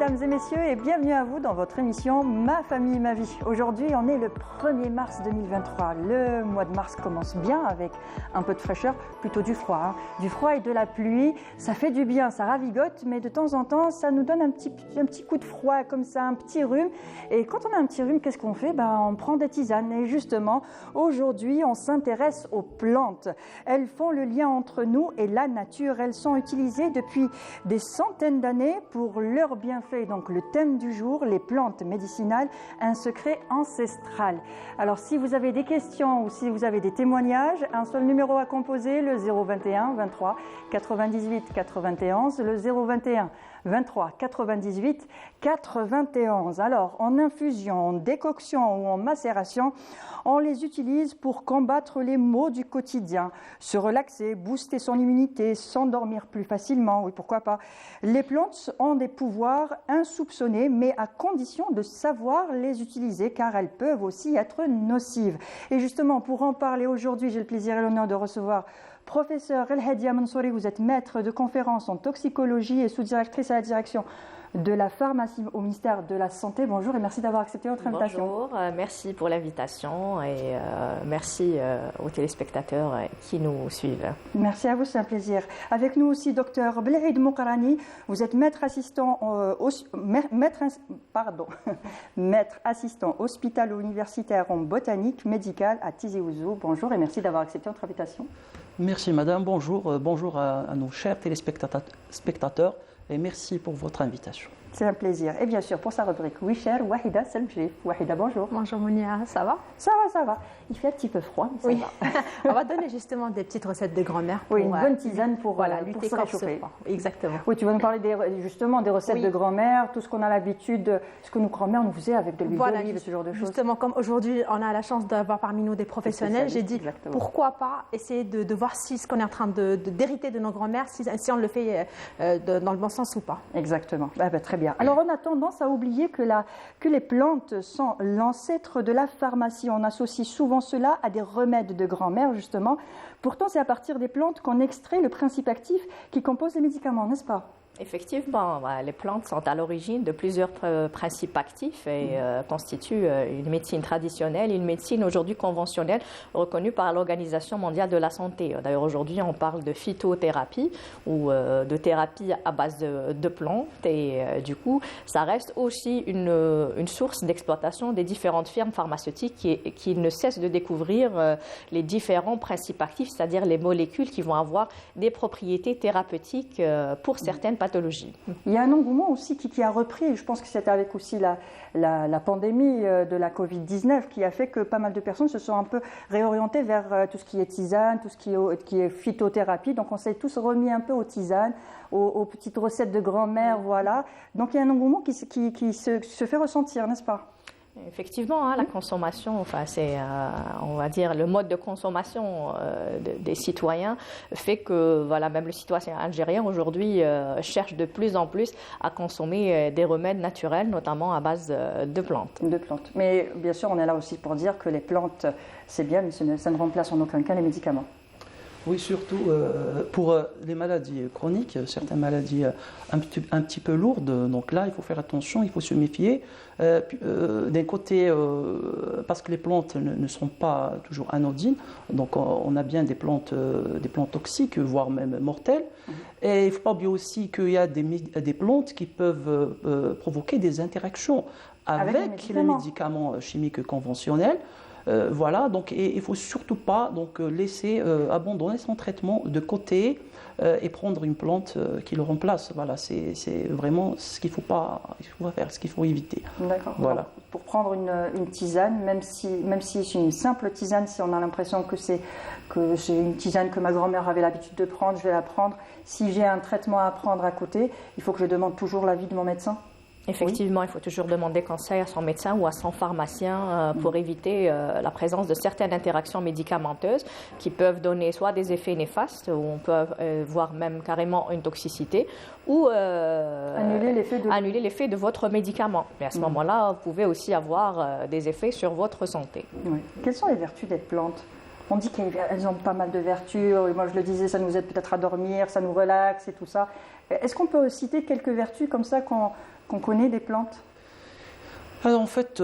mesdames et messieurs, et bienvenue à vous dans votre émission Ma famille, ma vie. Aujourd'hui, on est le 1er mars 2023. Le mois de mars commence bien avec un peu de fraîcheur, plutôt du froid. Du froid et de la pluie, ça fait du bien, ça ravigote, mais de temps en temps, ça nous donne un petit coup de froid, comme ça, un petit rhume. Et quand on a un petit rhume, qu'est-ce qu'on fait? On prend des tisanes. Et justement, aujourd'hui, on s'intéresse aux plantes. Elles font le lien entre nous et la nature. Elles sont utilisées depuis des centaines d'années pour leurs bienfaits. Donc le thème du jour, les plantes médicinales, un secret ancestral. Alors si vous avez des questions ou si vous avez des témoignages, un seul numéro à composer, le 021 23 98 91, le 021 23 98 91. Alors, en infusion, en décoction ou en macération, on les utilise pour combattre les maux du quotidien, se relaxer, booster son immunité, s'endormir plus facilement, oui, pourquoi pas. Les plantes ont des pouvoirs insoupçonnés, mais à condition de savoir les utiliser, car elles peuvent aussi être nocives. Et justement, pour en parler aujourd'hui, j'ai le plaisir et l'honneur de recevoir Professeur El Hadia Mansouri, vous êtes maître de conférences en toxicologie et sous-directrice à la direction de la pharmacie au ministère de la Santé. Bonjour et merci d'avoir accepté notre invitation. Bonjour, merci pour l'invitation et merci aux téléspectateurs qui nous suivent. Merci à vous, c'est un plaisir. Avec nous aussi, docteur Belhaïd Moukarani, vous êtes maître assistant hospitalo-universitaire en botanique médicale à Tizi Ouzou. Bonjour et merci d'avoir accepté notre invitation. Merci madame, bonjour à nos chers téléspectateurs et merci pour votre invitation. C'est un plaisir. Et bien sûr, pour sa rubrique Oui cher, Wahida Selmjif. Wahida, bonjour. Bonjour Mounia, ça va? Ça va. Il fait un petit peu froid, mais ça oui. va. On va donner justement des petites recettes de grand-mère. Oui, une bonne tisane pour lutter se réchauffer. Exactement. Oui, tu vas nous parler justement des recettes de grand-mère, tout ce qu'on a l'habitude, ce que nos grand-mères nous faisaient avec de l'huile d'olive, ce genre de choses. Justement, comme aujourd'hui, on a la chance d'avoir parmi nous des professionnels, j'ai dit pourquoi pas essayer de voir si ce qu'on est en train d'hériter de nos grand-mères, si on le fait dans le bon sens ou pas. Exactement. Très bien. Alors, on a tendance à oublier que les plantes sont l'ancêtre de la pharmacie. On associe souvent cela à des remèdes de grand-mère, justement. Pourtant, c'est à partir des plantes qu'on extrait le principe actif qui compose les médicaments, n'est-ce pas? Effectivement, les plantes sont à l'origine de plusieurs principes actifs et constituent une médecine traditionnelle, une médecine aujourd'hui conventionnelle reconnue par l'Organisation mondiale de la santé. D'ailleurs, aujourd'hui, on parle de phytothérapie ou de thérapie à base de plantes et du coup, ça reste aussi une source d'exploitation des différentes firmes pharmaceutiques qui ne cessent de découvrir les différents principes actifs, c'est-à-dire les molécules qui vont avoir des propriétés thérapeutiques pour certaines pathologies. Il y a un engouement aussi qui a repris, je pense que c'était avec aussi la pandémie de la Covid-19 qui a fait que pas mal de personnes se sont un peu réorientées vers tout ce qui est tisane, tout ce qui est phytothérapie. Donc on s'est tous remis un peu aux tisanes, aux petites recettes de grand-mère, voilà. Donc il y a un engouement qui se fait ressentir, n'est-ce pas? Effectivement, la consommation, c'est, on va dire, le mode de consommation des citoyens fait que, même le citoyen algérien aujourd'hui cherche de plus en plus à consommer des remèdes naturels, notamment à base de plantes. Mais bien sûr, on est là aussi pour dire que les plantes, c'est bien, mais ça ne remplace en aucun cas les médicaments. Oui, surtout pour les maladies chroniques, certaines maladies un petit peu lourdes. Donc là, il faut faire attention, il faut se méfier. D'un côté, parce que les plantes ne sont pas toujours anodines, donc on a bien des plantes toxiques, voire même mortelles. Et il ne faut pas oublier aussi qu'il y a des plantes qui peuvent provoquer des interactions avec les médicaments chimiques conventionnels. Donc il ne faut surtout pas laisser abandonner son traitement de côté et prendre une plante qui le remplace. Voilà, c'est vraiment ce qu'il faut pas faire, ce qu'il faut éviter. D'accord. Voilà. Pour prendre une tisane, même si c'est une simple tisane, si on a l'impression que c'est une tisane que ma grand-mère avait l'habitude de prendre, je vais la prendre. Si j'ai un traitement à prendre à côté, il faut que je demande toujours l'avis de mon médecin. Effectivement, il faut toujours demander conseil à son médecin ou à son pharmacien pour éviter la présence de certaines interactions médicamenteuses qui peuvent donner soit des effets néfastes, ou on peut voir même carrément une toxicité, ou annuler l'effet de votre médicament. Mais à ce moment-là, vous pouvez aussi avoir des effets sur votre santé. Oui. Quelles sont les vertus des plantes ? On dit qu'elles ont pas mal de vertus. Moi, je le disais, ça nous aide peut-être à dormir, ça nous relaxe et tout ça. Est-ce qu'on peut citer quelques vertus comme ça qu'on connaît des plantes? Alors, en fait,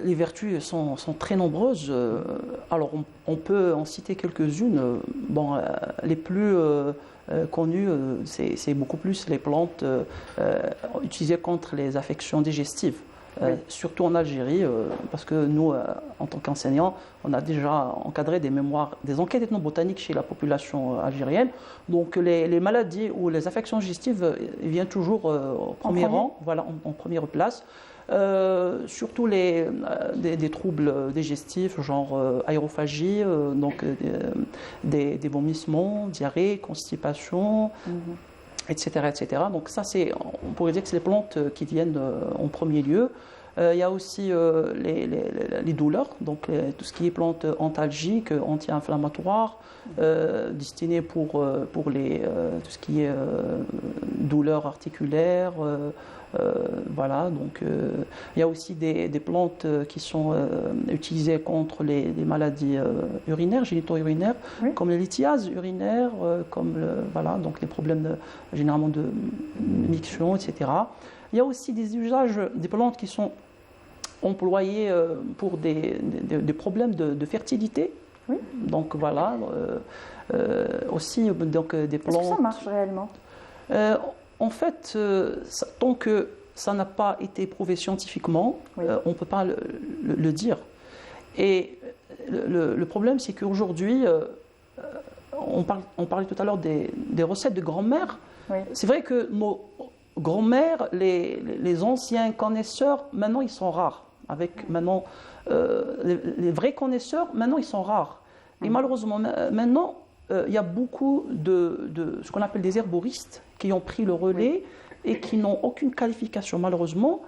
les vertus sont très nombreuses. Alors, on peut en citer quelques-unes. Bon, les plus connues, c'est beaucoup plus les plantes utilisées contre les affections digestives. Oui. Surtout en Algérie, parce que nous, en tant qu'enseignants, on a déjà encadré des mémoires, des enquêtes ethnobotaniques chez la population algérienne. Donc les maladies ou les affections digestives viennent toujours au premier rang, voilà, en première place. Surtout des troubles digestifs, genre aérophagie, donc des vomissements, diarrhée, constipation. Etc., etc. Donc ça, on pourrait dire que c'est les plantes qui viennent en premier lieu. Il y a aussi les douleurs, donc tout ce qui est plantes antalgiques, anti-inflammatoires, destinées pour tout ce qui est douleurs articulaires. Voilà, donc il y a aussi des plantes qui sont utilisées contre les maladies urinaires, génito-urinaires, oui. Comme les lithiases urinaires, comme voilà, donc les problèmes généralement de miction, etc. Il y a aussi des usages des plantes qui sont employées pour des problèmes de fertilité. Oui. Donc voilà, aussi donc, des plantes. Est-ce que ça marche réellement? En fait, tant que ça n'a pas été prouvé scientifiquement, oui. On ne peut pas le dire. Et le problème, c'est qu'aujourd'hui, on parlait tout à l'heure des recettes de grand-mère. Oui. C'est vrai que nos grands-mères, les anciens connaisseurs, maintenant, ils sont rares. Avec maintenant, les vrais connaisseurs, maintenant, ils sont rares. Et malheureusement, maintenant, il y a beaucoup de ce qu'on appelle des herboristes qui ont pris le relais et qui n'ont aucune qualification, malheureusement.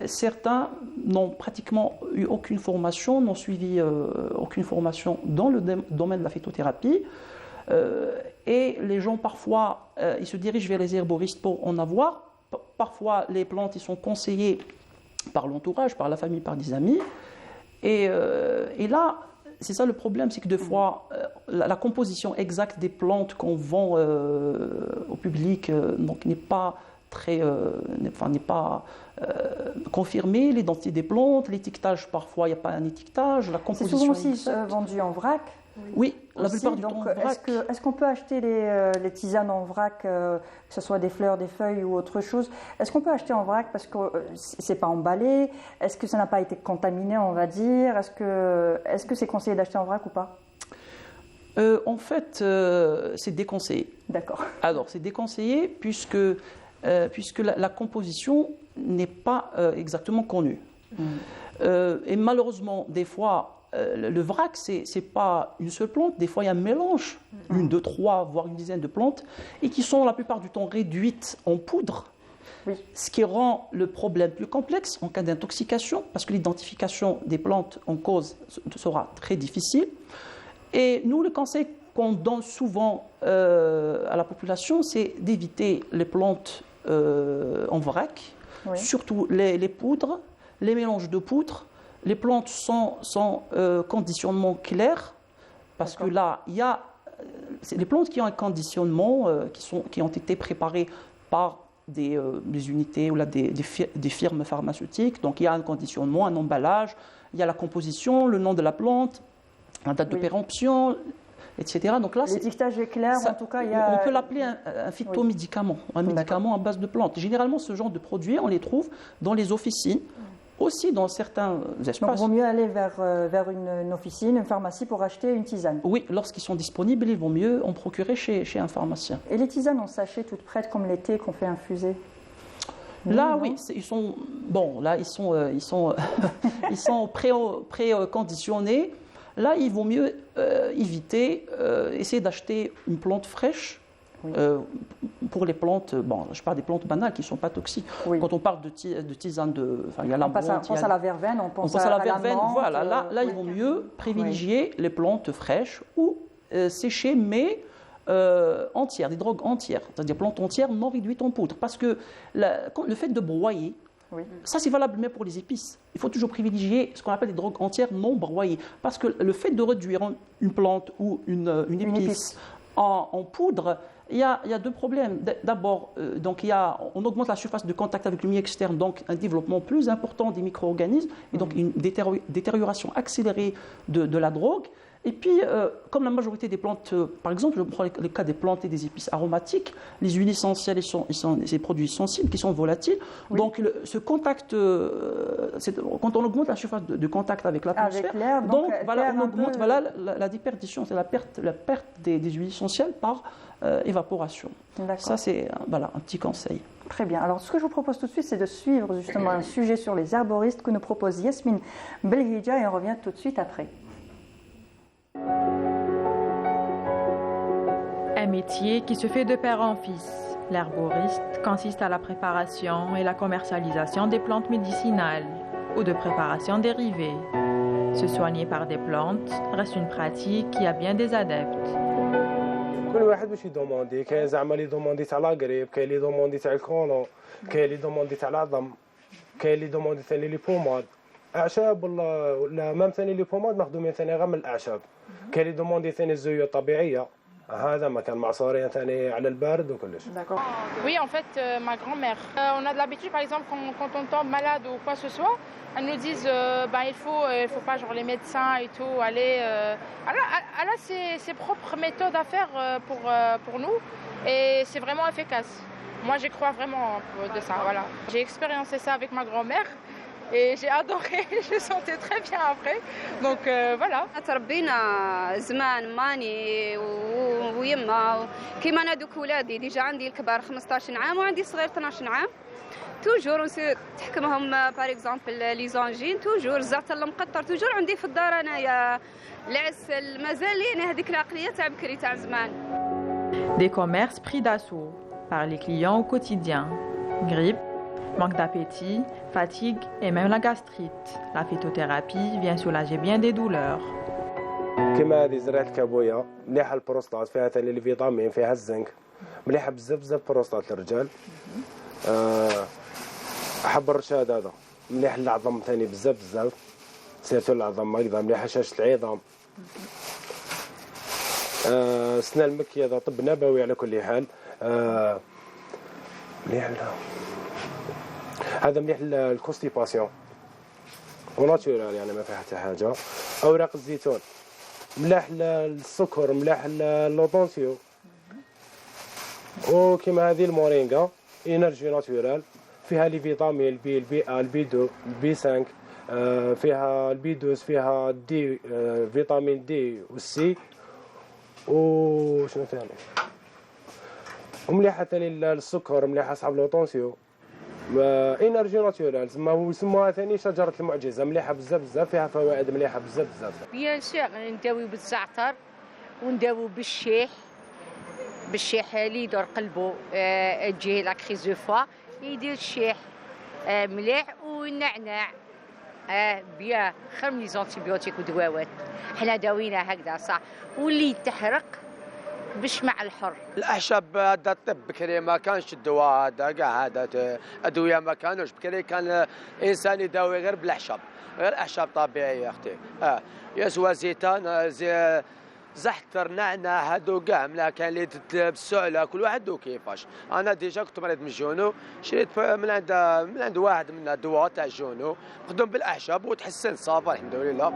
Certains n'ont pratiquement eu aucune formation, n'ont suivi aucune formation dans le domaine de la phytothérapie. Et les gens, parfois, ils se dirigent vers les herboristes pour en avoir. Parfois, les plantes, ils sont conseillées par l'entourage, par la famille, par des amis. Et là, c'est ça le problème, c'est que des fois, la composition exacte des plantes qu'on vend au public donc n'est pas très, n'est pas confirmée. L'identité des plantes, l'étiquetage, parfois, il n'y a pas un étiquetage. La composition c'est souvent aussi vendu en vrac. Oui, la plupart du temps en vrac. Est-ce qu'on peut acheter les tisanes en vrac, que ce soit des fleurs, des feuilles ou autre chose? Est-ce qu'on peut acheter en vrac parce que c'est pas emballé? Est-ce que ça n'a pas été contaminé, on va dire? Est-ce que c'est conseillé d'acheter en vrac ou pas? En fait, c'est déconseillé. D'accord. Alors, c'est déconseillé puisque la composition n'est pas exactement connue. Et malheureusement, des fois, le vrac, c'est pas une seule plante. Des fois, il y a un mélange, une, deux, trois, voire une dizaine de plantes, et qui sont la plupart du temps réduites en poudre, oui. Ce qui rend le problème plus complexe en cas d'intoxication, parce que l'identification des plantes en cause sera très difficile. Et nous, le conseil qu'on donne souvent à la population, c'est d'éviter les plantes en vrac, oui. Surtout les poudres, les mélanges de poudres. Les plantes sans conditionnement clair, parce que là, il y a les plantes qui ont un conditionnement, qui ont été préparées par des unités ou là, des firmes pharmaceutiques. Donc il y a un conditionnement, un emballage, il y a la composition, le nom de la plante, la date oui. de péremption, etc. Donc là, l'étiquetage est clair, en tout cas. On peut l'appeler un phytomédicament, oui. Un médicament à base de plantes. Généralement, ce genre de produits, on les trouve dans les officines. Aussi dans certains espaces. Donc, il vaut mieux aller vers une officine, une pharmacie pour acheter une tisane. Oui, lorsqu'ils sont disponibles, il vaut mieux en procurer chez un pharmacien. Et les tisanes en sachet toutes prêtes, comme les thés qu'on fait infuser? Là, oui, ils sont pré-conditionnés. Là, il vaut mieux éviter, essayer d'acheter une plante fraîche. Oui. Pour les plantes, bon, je parle des plantes banales qui ne sont pas toxiques. Oui. Quand on parle de tisane, il y a la menthe, on pense à la verveine, on pense à la verveine. Menthe, voilà, là, oui. Il vaut mieux privilégier les plantes fraîches ou séchées, mais entières, des drogues entières, c'est-à-dire plantes entières non réduites en poudre. Parce que le fait de broyer, oui. Ça c'est valable même pour les épices. Il faut toujours privilégier ce qu'on appelle des drogues entières non broyées. Parce que le fait de réduire une plante ou une épice en poudre, il y a deux problèmes. D'abord, on augmente la surface de contact avec le milieu externe, donc un développement plus important des micro-organismes, et donc une détérioration accélérée de la drogue. Et puis, comme la majorité des plantes, par exemple, je prends le cas des plantes et des épices aromatiques, les huiles essentielles ces produits sensibles qui sont volatiles. Oui. Donc, ce contact, quand on augmente la surface de contact avec l'atmosphère, on augmente la déperdition, c'est la perte des huiles essentielles par évaporation. Ça, c'est un petit conseil. Très bien. Alors, ce que je vous propose tout de suite, c'est de suivre justement un sujet sur les herboristes que nous propose Yasmine Belhidja, et on revient tout de suite après. Un métier qui se fait de père en fils. L'herboriste consiste à la préparation et la commercialisation des plantes médicinales ou de préparation dérivée. Se soigner par des plantes reste une pratique qui a bien des adeptes. كل واحد باش يدوموندي كاين زعما لي دوموندي تاع لاغريب كاين لي دوموندي تاع الكولون كاين لي دوموندي تاع العظم كاين لي دوموندي ثاني لي بوماد اعشاب ولا مام ثاني لي بوماد مخدومين ثاني غير من الاعشاب كاين لي دوموندي ثاني الزيوت الطبيعيه هذا مكان معصورين ثاني على البارد وكلش. Oui, en fait, ma grand-mère. On a de l'habitude, par exemple, quand on tombe malade ou quoi que ce soit, elles nous disent il faut pas, genre les médecins et tout, aller. Elle a ses propres méthodes à faire pour nous et c'est vraiment efficace. Moi, j'y crois vraiment de ça. Voilà. J'ai expérimenté ça avec ma grand-mère. Et j'ai adoré, je sentais très bien après. Donc voilà. تربينا زمان ماني ويما كيما انا دوك ولادي ديجا عندي الكبار 15 عام وعندي صغير 12 عام توجور تحكمهم باغ اكزومبل لي زونجين توجور الزعتر المقطر توجور عندي في الدار انايا العسل مازال لي هذيك العقليه تاع بكري تاع زمان. Des commerces pris d'assaut par les clients au quotidien. Grippe, manque d'appétit, fatigue et même la gastrite. La phytothérapie vient soulager bien des douleurs. كما هذه زرعة الكابويا مليحة البروستات فيها ثاني الفيتامين فيها الزنك مليحة بزاف البروستات للرجال. أحب الرشاد هذا مليح العظم ثاني بزاف سيرتو العظم هكذا مليحة شاشة العظام. سنة المكي هذا طب نبوي على كل حال. مليح هذا مليح الكونستيباسيون وناتورال يعني ما فيها حتى حاجه. اوراق الزيتون ملاح السكر ملاح اللوطونسيو وكما هذه المورينغا انرجي ناتورال فيها لي فيتامين البي A البي 2 البي 5 فيها البي 12 فيها دي فيتامين دي والسي وشنو ثاني ومليحه ثاني السكر مليحه صاحب اللوطونسيو انرجي ناتورال تسمى يسموها ثاني شجره المعجزه مليحه بزاف فيها فوائد مليحه بزاف. بيان سور نداويو بالزعتر ونداويو بالشيح اللي يدور قلبه تجيه لا كريز دو فوا يدير الشيح مليح والنعناع بيان خير من لي زونتيبيوتيك ودواوات حنا داوينا هكذا صح واللي تحرق باش مع الحر. الاعشاب هذا الطب بكري ما كانش الدواء هذا كاع هذا ادويه ما كانوش بكري كان الانسان يداوي غير بالاعشاب غير اعشاب طبيعيه اختي يسوى زيتان زحتر نعناع هادو كاع ملا كان اللي بالسعله كل واحد كيفاش. انا ديجا كنت مريض من الجونو شريت من عند واحد من الدواء تاع الجونو مخدوم بالاعشاب وتحسن صافا الحمد لله.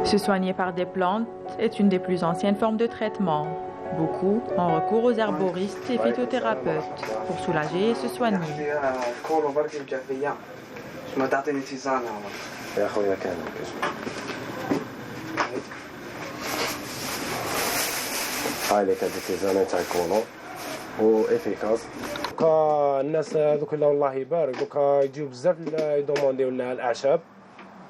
Se soigner par des plantes est une des plus anciennes formes de traitement. Beaucoup ont recours aux herboristes et phytothérapeutes pour soulager et se soigner. الناس هذوك الله يبارك دوكا يجيو بزاف يدومونديو لنا الاعشاب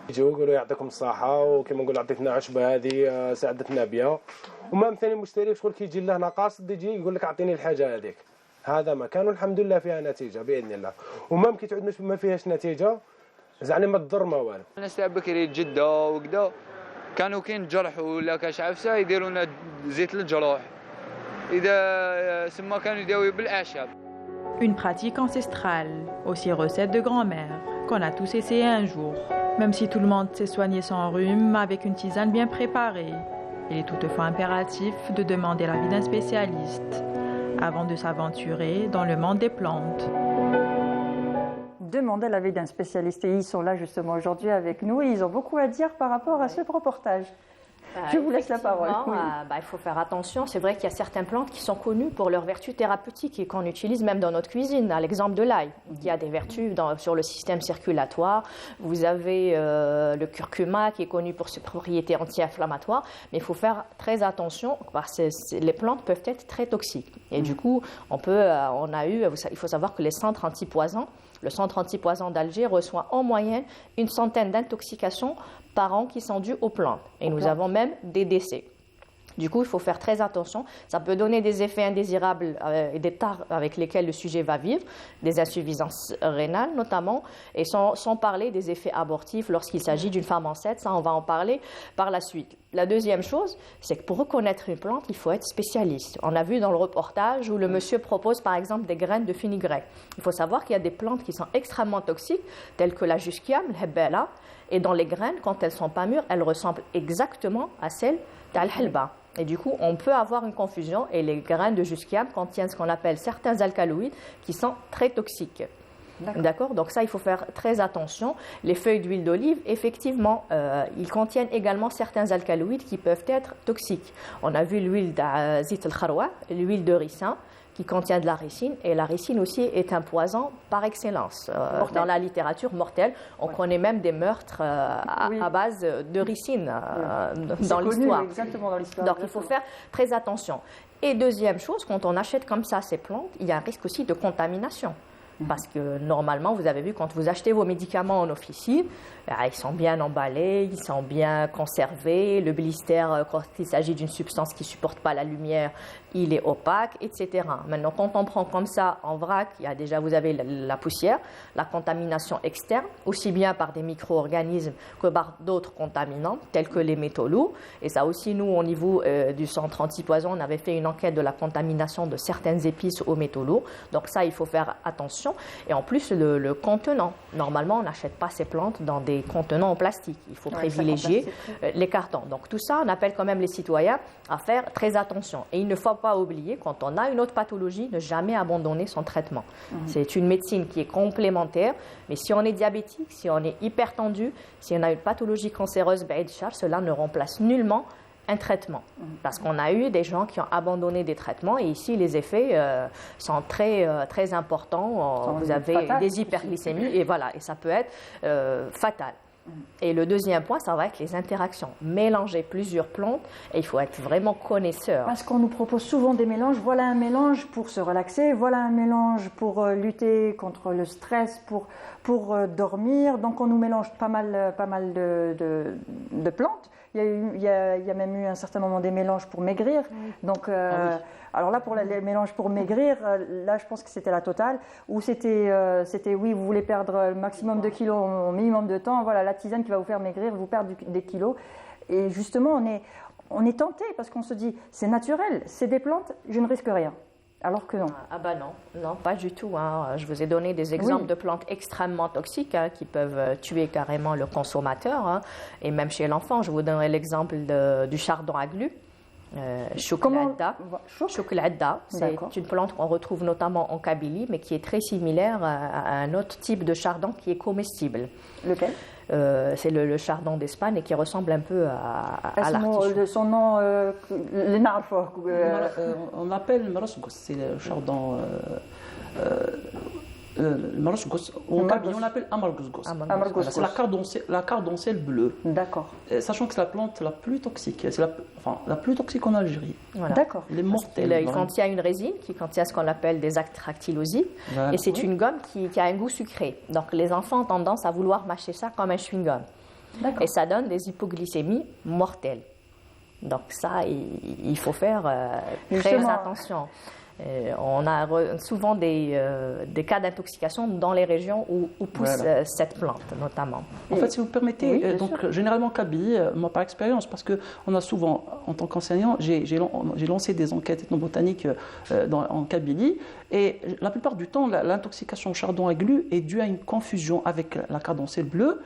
يجيو يقولوا يعطيكم الصحه وكما نقول عطيتنا عشبه هذه ساعدتنا بها وما ثاني المشتري شغل كيجي لهنا قاصد يجي يقول لك اعطيني الحاجه هذيك هذا ما كان والحمد لله فيها نتيجه باذن الله وما كي تعود ما فيهاش نتيجه زعما ما تضر ما والو. الناس تاع بكري جده وكذا كانوا كاين جرح ولا كاش عفسه يديروا لنا زيت للجروح اذا سما كانوا يداويو بالاعشاب. Une pratique ancestrale, aussi recette de grand-mère, qu'on a tous essayé un jour. Même si tout le monde sait soigner son rhume avec une tisane bien préparée, il est toutefois impératif de demander l'avis d'un spécialiste. avant de s'aventurer dans le monde des plantes. Demandez l'avis d'un spécialiste et ils sont là justement aujourd'hui avec nous et ils ont beaucoup à dire par rapport à ce reportage. Je vous laisse la parole. Oui. Il faut faire attention. C'est vrai qu'il y a certaines plantes qui sont connues pour leurs vertus thérapeutiques et qu'on utilise même dans notre cuisine. À l'exemple de l'ail, qui a des vertus sur le système circulatoire. Vous avez le curcuma qui est connu pour ses propriétés anti-inflammatoires. Mais il faut faire très attention parce que les plantes peuvent être très toxiques. Et du coup, il faut savoir que les centres antipoisons, le centre antipoison d'Alger reçoit en moyenne une centaine d'intoxications par an qui sont dues aux plantes. Et nous avons même des décès. Du coup, il faut faire très attention. Ça peut donner des effets indésirables et des tares avec lesquels le sujet va vivre, des insuffisances rénales notamment, et sans parler des effets abortifs lorsqu'il s'agit d'une femme enceinte. Ça, on va en parler par la suite. La deuxième chose, c'est que pour reconnaître une plante, il faut être spécialiste. On a vu dans le reportage où le monsieur propose par exemple des graines de fenugrec. Il faut savoir qu'il y a des plantes qui sont extrêmement toxiques, telles que la jusquiam, le hebbela, et dans les graines, quand elles ne sont pas mûres, elles ressemblent exactement à celles d'al-helba. Et du coup, on peut avoir une confusion et les graines de jusquiam contiennent ce qu'on appelle certains alcaloïdes qui sont très toxiques. D'accord. Donc ça, il faut faire très attention. Les feuilles d'huile d'olive, effectivement, ils contiennent également certains alcaloïdes qui peuvent être toxiques. On a vu l'huile d'azit al-kharwa, l'huile de ricin, qui contient de la ricine. Et la ricine aussi est un poison par excellence. Dans la littérature mortelle, on connaît même des meurtres à base de ricine dans l'histoire. Exactement dans l'histoire. Donc il faut faire très attention. Et deuxième chose, quand on achète comme ça ces plantes, il y a un risque aussi de contamination. Parce que normalement, vous avez vu, quand vous achetez vos médicaments en officine, ils sont bien emballés, ils sont bien conservés. Le blister, quand il s'agit d'une substance qui ne supporte pas la lumière, il est opaque, etc. Maintenant, quand on prend comme ça en vrac, vous avez la poussière, la contamination externe, aussi bien par des micro-organismes que par d'autres contaminants, tels que les métaux lourds. Et ça aussi, nous, au niveau du centre antipoison, on avait fait une enquête de la contamination de certaines épices aux métaux lourds. Donc ça, il faut faire attention. Et en plus, le contenant. Normalement, on n'achète pas ces plantes dans des contenants en plastique. Il faut privilégier les cartons. Donc tout ça, on appelle quand même les citoyens à faire très attention. Et il ne faut pas oublier, quand on a une autre pathologie, ne jamais abandonner son traitement. C'est une médecine qui est complémentaire, mais si on est diabétique, si on est hypertendu, si on a une pathologie cancéreuse, cela ne remplace nullement un traitement. Parce qu'on a eu des gens qui ont abandonné des traitements et ici, les effets sont très, très importants. Vous avez des hyperglycémies et ça peut être fatal. Et le deuxième point, ça va être les interactions. Mélanger plusieurs plantes et il faut être vraiment connaisseur. Parce qu'on nous propose souvent des mélanges. Voilà un mélange pour se relaxer, voilà un mélange pour lutter contre le stress, pour dormir. Donc on nous mélange pas mal de plantes. Il y a même eu à un certain moment des mélanges pour maigrir. Donc, alors là, pour les mélanges pour maigrir, là, je pense que c'était la totale. Ou c'était, oui, vous voulez perdre le maximum de kilos au minimum de temps. Voilà, la tisane qui va vous faire maigrir, vous perdre des kilos. Et justement, on est tenté parce qu'on se dit, c'est naturel, c'est des plantes, je ne risque rien. Alors que non. Non, pas du tout. Je vous ai donné des exemples de plantes extrêmement toxiques qui peuvent tuer carrément le consommateur. Et même chez l'enfant, je vous donnerai l'exemple du chardon à glu. Choukladda. C'est une plante qu'on retrouve notamment en Kabylie, mais qui est très similaire à un autre type de chardon qui est comestible. Lequel ? C'est le chardon d'Espagne et qui ressemble un peu à l'artichaut. Son nom, le narfo. On l'appelle le marasgos, c'est le chardon. Le marasgos, on l'appelle amargosgos. C'est la cardoncelle bleue. D'accord. Sachant que c'est la plante la plus toxique, c'est la plus toxique en Algérie. Voilà. D'accord. Elle est mortelle. Il contient une résine qui contient ce qu'on appelle des actractylosides. Et c'est une gomme qui a un goût sucré. Donc les enfants ont tendance à vouloir mâcher ça comme un chewing-gum. Et ça donne des hypoglycémies mortelles. Donc ça, il faut faire très attention. On a souvent des cas d'intoxication dans les régions où pousse cette plante, notamment. En fait, si vous permettez, généralement Kabylie, moi par expérience, parce qu'on a souvent, en tant qu'enseignant, j'ai lancé des enquêtes ethnobotaniques en Kabylie, et la plupart du temps, l'intoxication au chardon à glu est due à une confusion avec la cardoncelle bleue,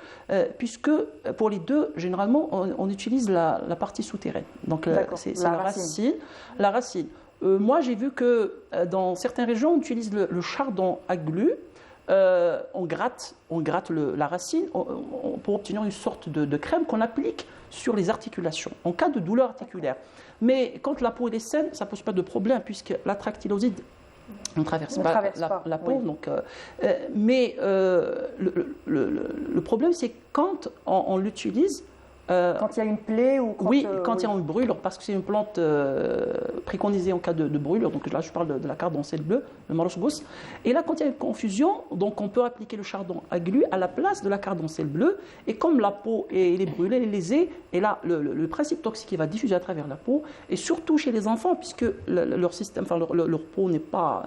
puisque pour les deux, généralement, on utilise la partie souterraine. Donc c'est la racine. moi, j'ai vu que dans certaines régions, on utilise le chardon à glu. On gratte la racine pour obtenir une sorte de crème qu'on applique sur les articulations, en cas de douleur articulaire. Mais quand la peau est saine, ça ne pose pas de problème, puisque la tractyloside ne traverse pas la peau. Oui. Donc, mais le problème, c'est quand on l'utilise. Quand il y a une plaie ou quand, quand il y a une brûlure, parce que c'est une plante préconisée en cas de brûlure. Donc là, je parle de la cardoncelle bleue, le marroche-gousse. Et là, quand il y a une confusion, donc on peut appliquer le chardon à glu à la place de la cardoncelle bleue. Et comme la peau est brûlée, elle est lésée, et là, le principe toxique va diffuser à travers la peau, et surtout chez les enfants, puisque leur système, enfin leur peau n'est pas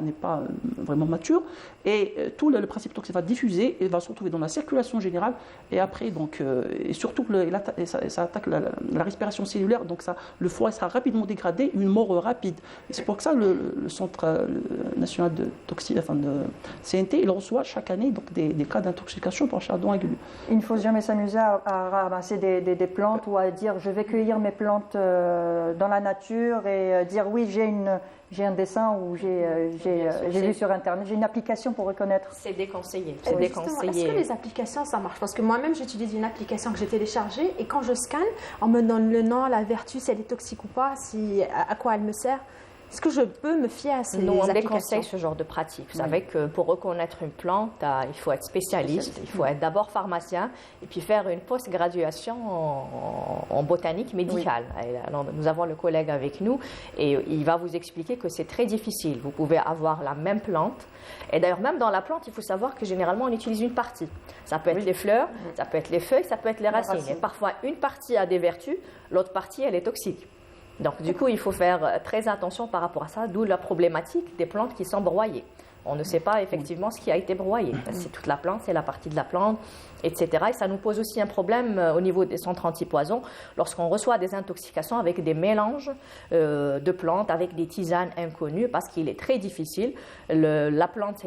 vraiment mature, et tout le principe toxique va diffuser et va se retrouver dans la circulation générale. Et après, donc, et surtout ça attaque la respiration cellulaire, donc le foie sera rapidement dégradé, une mort rapide. Et c'est pour ça que le Centre national de toxicité, enfin de CNT, il reçoit chaque année donc, des cas d'intoxication par chardon à glu. Il ne faut jamais s'amuser à ramasser des plantes ou à dire je vais cueillir mes plantes dans la nature et dire oui, j'ai un dessin ou j'ai vu sur Internet, j'ai une application pour reconnaître. C'est déconseillé. C'est déconseillé. Est-ce que les applications, ça marche? Parce que moi-même, j'utilise une application que j'ai téléchargée et quand je scanne, on me donne le nom, la vertu, si elle est toxique ou pas, à quoi elle me sert. Est-ce que je peux me fier à ces applications? On déconseille ce genre de pratique. Vous savez que pour reconnaître une plante, il faut être spécialiste, il faut être d'abord pharmacien et puis faire une post-graduation en botanique médicale. Oui. Alors, nous avons le collègue avec nous et il va vous expliquer que c'est très difficile. Vous pouvez avoir la même plante et d'ailleurs même dans la plante, il faut savoir que généralement on utilise une partie. Ça peut être les fleurs, ça peut être les feuilles, ça peut être les racines. Et parfois une partie a des vertus, l'autre partie elle est toxique. Donc, du coup, il faut faire très attention par rapport à ça, d'où la problématique des plantes qui sont broyées. On ne sait pas effectivement ce qui a été broyé. C'est toute la plante, c'est la partie de la plante, etc. Et ça nous pose aussi un problème au niveau des centres antipoisons lorsqu'on reçoit des intoxications avec des mélanges de plantes, avec des tisanes inconnues, parce qu'il est très difficile. La plante,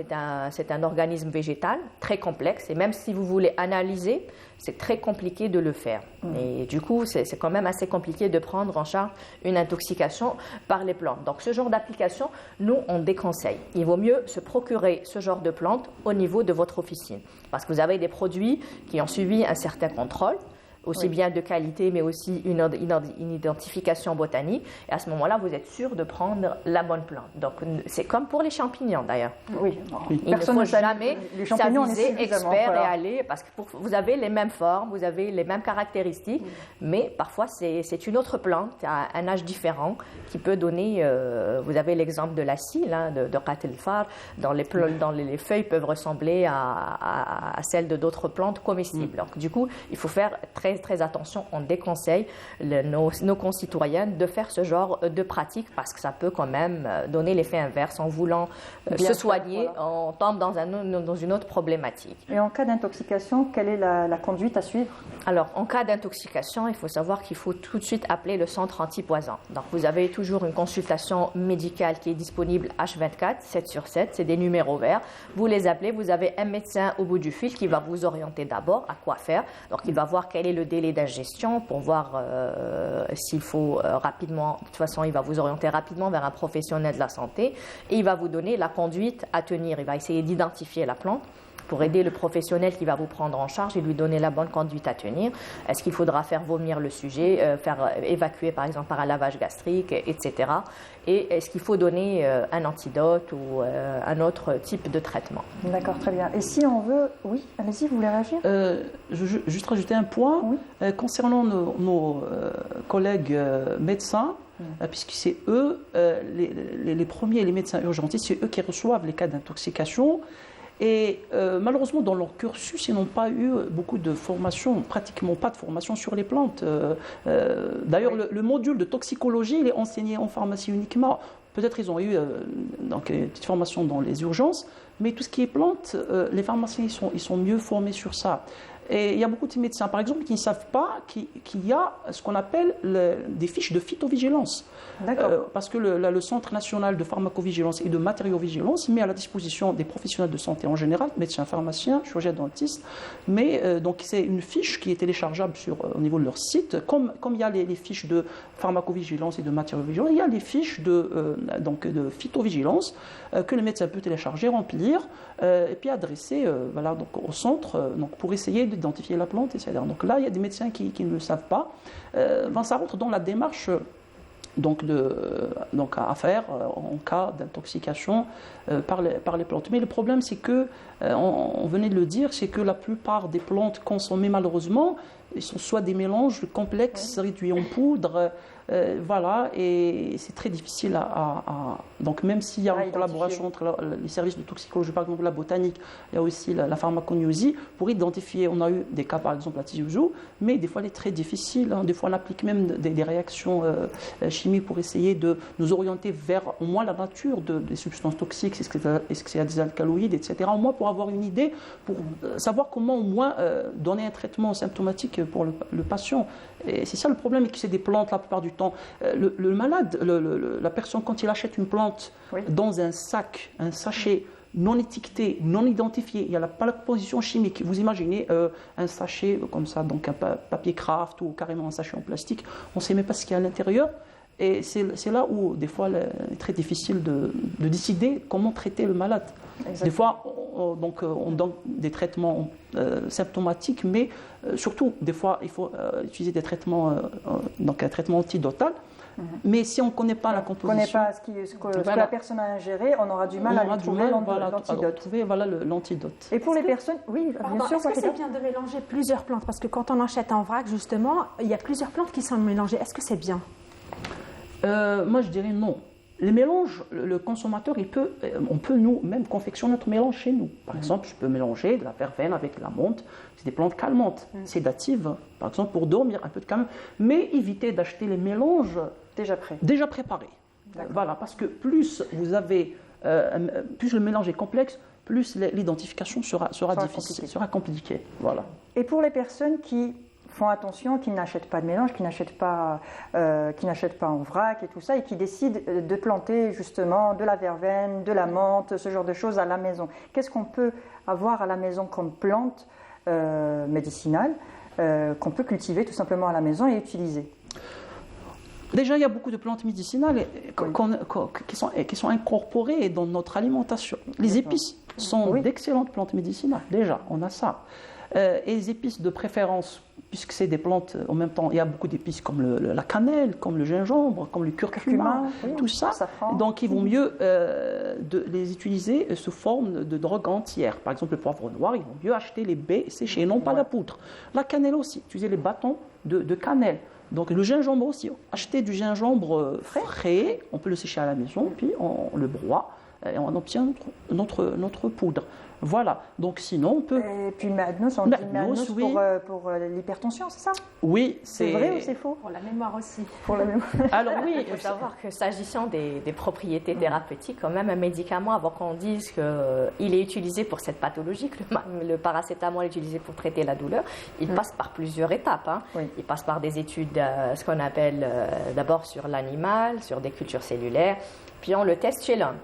c'est un organisme végétal très complexe, et même si vous voulez analyser, c'est très compliqué de le faire. Et du coup, c'est quand même assez compliqué de prendre en charge une intoxication par les plantes. Donc, ce genre d'application, nous, on déconseille. Il vaut mieux se procurer ce genre de plantes au niveau de votre officine. Parce que vous avez des produits qui ont suivi un certain contrôle, aussi bien de qualité, mais aussi une identification botanique. Et à ce moment-là, vous êtes sûr de prendre la bonne plante. Donc, c'est comme pour les champignons, d'ailleurs. Oui. Il ne faut jamais s'aviser expert et aller, parce que vous avez les mêmes formes, vous avez les mêmes caractéristiques, mais parfois, c'est une autre plante à un âge différent qui peut donner... vous avez l'exemple de la scie, de Qatel-Far, dont les feuilles peuvent ressembler à celles de d'autres plantes comestibles. Donc, du coup, il faut faire très attention, on déconseille nos concitoyens de faire ce genre de pratique parce que ça peut quand même donner l'effet inverse. En voulant se soigner, on tombe dans une autre problématique. Et en cas d'intoxication, quelle est la conduite à suivre? Alors, en cas d'intoxication, il faut savoir qu'il faut tout de suite appeler le centre antipoison. Donc, vous avez toujours une consultation médicale qui est disponible H24, 7/7, c'est des numéros verts. Vous les appelez, vous avez un médecin au bout du fil qui va vous orienter d'abord à quoi faire. Donc, il va voir quel est le délai d'ingestion pour voir s'il faut rapidement, de toute façon il va vous orienter rapidement vers un professionnel de la santé et il va vous donner la conduite à tenir, il va essayer d'identifier la plante pour aider le professionnel qui va vous prendre en charge et lui donner la bonne conduite à tenir. Est-ce qu'il faudra faire vomir le sujet, faire évacuer par exemple par un lavage gastrique, etc. Et est-ce qu'il faut donner un antidote ou un autre type de traitement? D'accord, très bien. Et si on veut... Oui, allez-y, vous voulez réagir? Je veux juste rajouter un point concernant nos collègues médecins. Puisque c'est eux, les premiers, les médecins urgentistes, c'est eux qui reçoivent les cas d'intoxication. Et malheureusement, dans leur cursus, ils n'ont pas eu beaucoup de formation, pratiquement pas de formation sur les plantes. D'ailleurs, le module de toxicologie, il est enseigné en pharmacie uniquement. Peut-être ils ont eu donc, une petite formation dans les urgences, mais tout ce qui est plantes, les pharmaciens ils sont mieux formés sur ça. Et il y a beaucoup de médecins, par exemple, qui ne savent pas qu'il y a ce qu'on appelle des fiches de phytovigilance. Parce que le Centre national de pharmacovigilance et de matériovigilance met à la disposition des professionnels de santé en général, médecins, pharmaciens, chirurgiens, dentistes, mais donc c'est une fiche qui est téléchargeable au niveau de leur site, comme il y a les fiches de pharmacovigilance et de matériovigilance, il y a les fiches de phytovigilance que le médecin peut télécharger, remplir et puis adresser donc au centre pour essayer d'identifier la plante, etc. Donc là, il y a des médecins qui ne le savent pas. Ça rentre dans la démarche à faire en cas d'intoxication par les plantes. Mais le problème, c'est que, on venait de le dire, c'est que la plupart des plantes consommées, malheureusement, ils sont soit des mélanges complexes, réduits en poudre, et c'est très difficile donc même s'il y a une collaboration entre les services de toxicologie, par exemple la botanique, il y a aussi la pharmacognosie, pour identifier, on a eu des cas par exemple à Tijoujou, mais des fois elle est très difficile, des fois on applique même des réactions chimiques pour essayer de nous orienter vers au moins la nature des substances toxiques, est-ce que c'est des alcaloïdes, etc. Au moins pour avoir une idée, pour savoir comment au moins donner un traitement symptomatique pour le patient. Et c'est ça le problème, que c'est des plantes la plupart du temps. Le malade, la personne, quand il achète une plante dans un sachet non étiqueté, non identifié, il n'y a pas la composition chimique. Vous imaginez un sachet comme ça, donc un papier craft ou carrément un sachet en plastique, on ne sait même pas ce qu'il y a à l'intérieur. Et c'est là où, des fois, il est très difficile de décider comment traiter le malade. Exactement. Des fois, on donne des traitements symptomatiques, mais surtout, des fois, il faut utiliser des traitements, un traitement antidotal. Mais si on ne connaît pas la composition... On ne connaît pas ce que la personne a ingéré, on aura du mal à trouver l'antidote. Et pour les personnes... Oui, bien sûr. Est-ce que c'est bien de mélanger plusieurs plantes? Parce que quand on achète en vrac, justement, il y a plusieurs plantes qui sont mélangées. Est-ce que c'est bien? Moi, je dirais non. Les mélanges, le consommateur, on peut nous-mêmes confectionner notre mélange chez nous. Par exemple, je peux mélanger de la verveine avec de la menthe. C'est des plantes calmantes, sédatives, par exemple, pour dormir, un peu de calme. Mais évitez d'acheter les mélanges déjà préparés. Voilà, parce que plus vous avez, plus le mélange est complexe, plus l'identification sera difficile, sera compliquée. Voilà. Et pour les personnes qui font attention, qui n'achètent pas de mélange, qui n'achètent pas en vrac et tout ça, et qui décident de planter justement de la verveine, de la menthe, ce genre de choses à la maison. Qu'est-ce qu'on peut avoir à la maison comme plante médicinale qu'on peut cultiver tout simplement à la maison et utiliser? Déjà, il y a beaucoup de plantes médicinales qui sont incorporées dans notre alimentation. Les épices sont d'excellentes plantes médicinales. Déjà, on a ça. Et les épices de préférence, puisque c'est des plantes en même temps, il y a beaucoup d'épices comme la cannelle, comme le gingembre, comme le curcuma, tout ça. Donc il vaut mieux de les utiliser sous forme de drogue entière. Par exemple, le poivre noir, il vaut mieux acheter les baies séchées et non pas la poudre. La cannelle aussi, utiliser les bâtons de cannelle. Donc le gingembre aussi, acheter du gingembre frais, on peut le sécher à la maison, puis on le broie et on obtient notre poudre. Voilà, donc sinon on peut... Et puis le Madnous, on dit Madnous pour l'hypertension, c'est ça? Oui, c'est vrai ou c'est faux? Pour la mémoire aussi. Pour la mémoire. Alors oui, il faut savoir que s'agissant des propriétés thérapeutiques, quand même un médicament, avant qu'on dise qu'il est utilisé pour cette pathologie, que le paracétamol est utilisé pour traiter la douleur, il passe par plusieurs étapes. Il passe par des études, ce qu'on appelle d'abord sur l'animal, sur des cultures cellulaires, puis on le teste chez l'homme.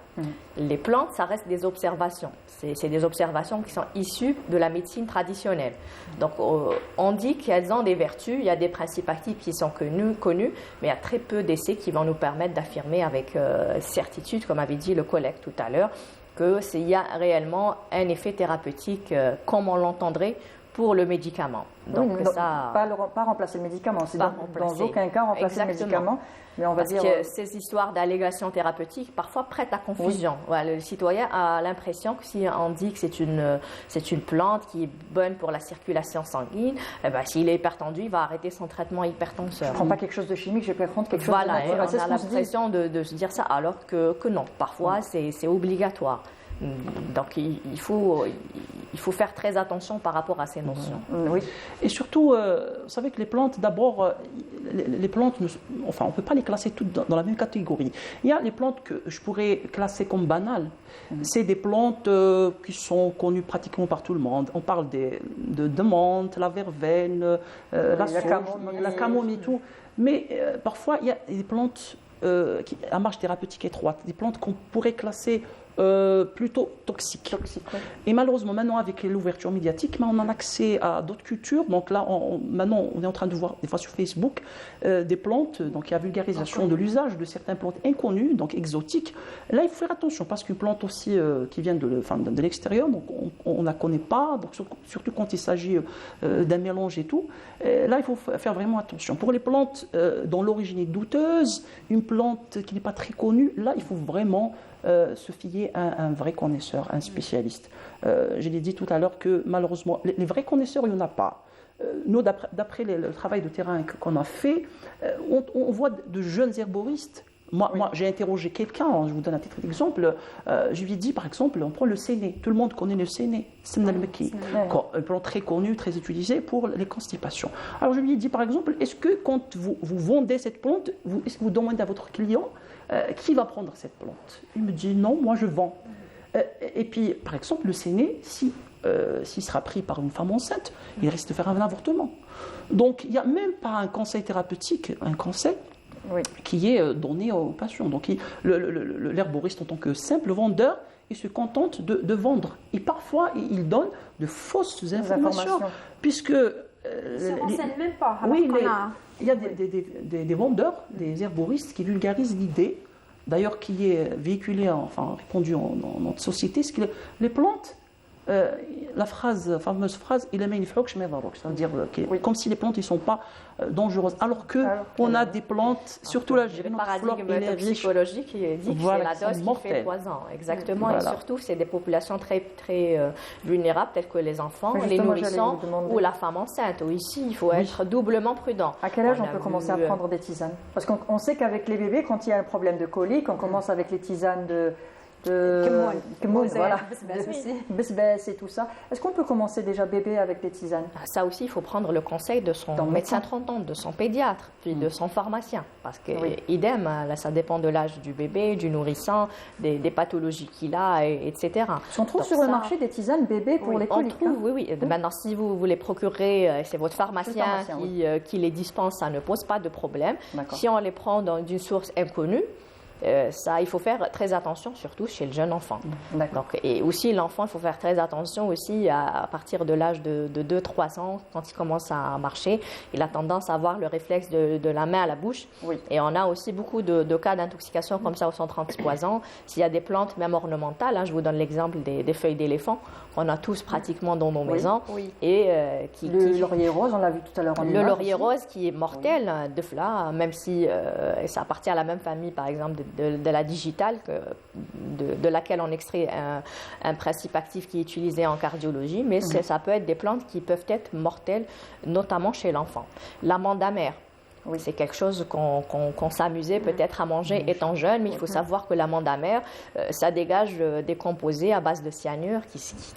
Les plantes, ça reste des observations. C'est des observations qui sont issues de la médecine traditionnelle. Donc, on dit qu'elles ont des vertus, il y a des principes actifs qui sont connus, mais il y a très peu d'essais qui vont nous permettre d'affirmer avec certitude, comme avait dit le collègue tout à l'heure, qu'il y a réellement un effet thérapeutique comme on l'entendrait pour le médicament. Donc, pas remplacer le médicament, c'est dans aucun cas remplacer le médicament. Mais on va Parce que ces histoires d'allégations thérapeutiques parfois prêtent à confusion. Voilà, le citoyen a l'impression que si on dit que c'est une plante qui est bonne pour la circulation sanguine, s'il est hypertendu, il va arrêter son traitement hypertenseur. Je ne prends pas quelque chose de chimique, je vais prendre quelque chose de naturel. On a l'impression de se dire ça, alors que non. Parfois, c'est obligatoire. Donc il faut faire très attention par rapport à ces notions. Oui. Et surtout, vous savez que les plantes, d'abord, les plantes, enfin, on ne peut pas les classer toutes dans la même catégorie. Il y a les plantes que je pourrais classer comme banales. C'est des plantes qui sont connues pratiquement par tout le monde. On parle de menthe, la verveine, la camomille, tout. Mais parfois, il y a des plantes à marge thérapeutique étroite, des plantes qu'on pourrait classer plutôt toxiques. Et malheureusement, maintenant, avec l'ouverture médiatique, on a accès à d'autres cultures. Donc là, maintenant, on est en train de voir, des fois sur Facebook, des plantes. Donc il y a vulgarisation de l'usage de certaines plantes inconnues, donc exotiques. Là, il faut faire attention, parce qu'une plante aussi qui vient de l'extérieur, donc on ne la connaît pas, donc surtout quand il s'agit d'un mélange et tout. Là, il faut faire vraiment attention. Pour les plantes dont l'origine est douteuse, une plante qui n'est pas très connue, là, il faut vraiment se fier à un vrai connaisseur, un spécialiste. Je l'ai dit tout à l'heure que malheureusement, les vrais connaisseurs, il n'y en a pas. Nous, d'après le travail de terrain qu'on a fait, on voit de jeunes herboristes. Moi, j'ai interrogé quelqu'un, je vous donne un titre d'exemple, je lui ai dit par exemple, on prend le séné, tout le monde connaît le séné, Semna al-Makki, un plante très connu, très utilisé pour les constipations. Alors je lui ai dit par exemple, est-ce que quand vous vendez cette plante, est-ce que vous demandez à votre client qui va prendre cette plante? Il me dit non, moi je vends. Et puis par exemple, le séné, s'il sera pris par une femme enceinte, il risque de faire un avortement. Donc il n'y a même pas un conseil thérapeutique, un conseil qui est donné aux patients. Donc l'herboriste en tant que simple vendeur, il se contente de vendre. Et parfois, il donne de fausses informations. Puisque... ils ne se renseignent même pas. Il y a des vendeurs, des herboristes qui vulgarisent l'idée, d'ailleurs qui est véhiculée, répandue dans notre société, c'est que les plantes, la fameuse phrase, c'est-à-dire comme si les plantes ne sont pas dangereuses, alors qu'on a des plantes, surtout l'Algérie, notre flore paradigme psychologique qui dit que c'est la dose qui fait poison. Exactement, Voilà. Et surtout, c'est des populations très, très vulnérables, telles que les enfants, les nourrissons ou la femme enceinte. Où ici, il faut être doublement prudent. À quel âge on peut commencer à prendre des tisanes? Parce qu'on sait qu'avec les bébés, quand il y a un problème de colique, on commence avec les tisanes de Besbès et tout ça. Est-ce qu'on peut commencer déjà bébé avec des tisanes? Ça aussi, il faut prendre le conseil de son médecin traitant, de son pédiatre, puis de son pharmacien. Parce que, idem, là, ça dépend de l'âge du bébé, du nourrisson, des pathologies qu'il a, etc. On trouve sur le marché des tisanes bébés pour les coliques. On trouve, oui. Maintenant, si vous les procurez, c'est votre pharmacien qui les dispense, ça ne pose pas de problème. Si on les prend d'une source inconnue, il faut faire très attention, surtout chez le jeune enfant. Donc, et aussi, l'enfant, il faut faire très attention aussi à partir de l'âge de 2-3 ans, quand il commence à marcher, il a tendance à avoir le réflexe de la main à la bouche. Et on a aussi beaucoup de cas d'intoxication comme ça au centre antipoison. S'il y a des plantes, même ornementales, je vous donne l'exemple des feuilles d'éléphant, qu'on a tous pratiquement dans nos maisons. Et, le laurier rose, on l'a vu tout à l'heure en image. Le laurier rose qui est mortel, même si ça appartient à la même famille, par exemple, de la digitale, de laquelle on extrait un principe actif qui est utilisé en cardiologie, mais ça peut être des plantes qui peuvent être mortelles, notamment chez l'enfant. L'amande amère, c'est quelque chose qu'on s'amusait peut-être à manger étant jeune, mais il faut savoir que l'amande amère, ça dégage des composés à base de cyanure,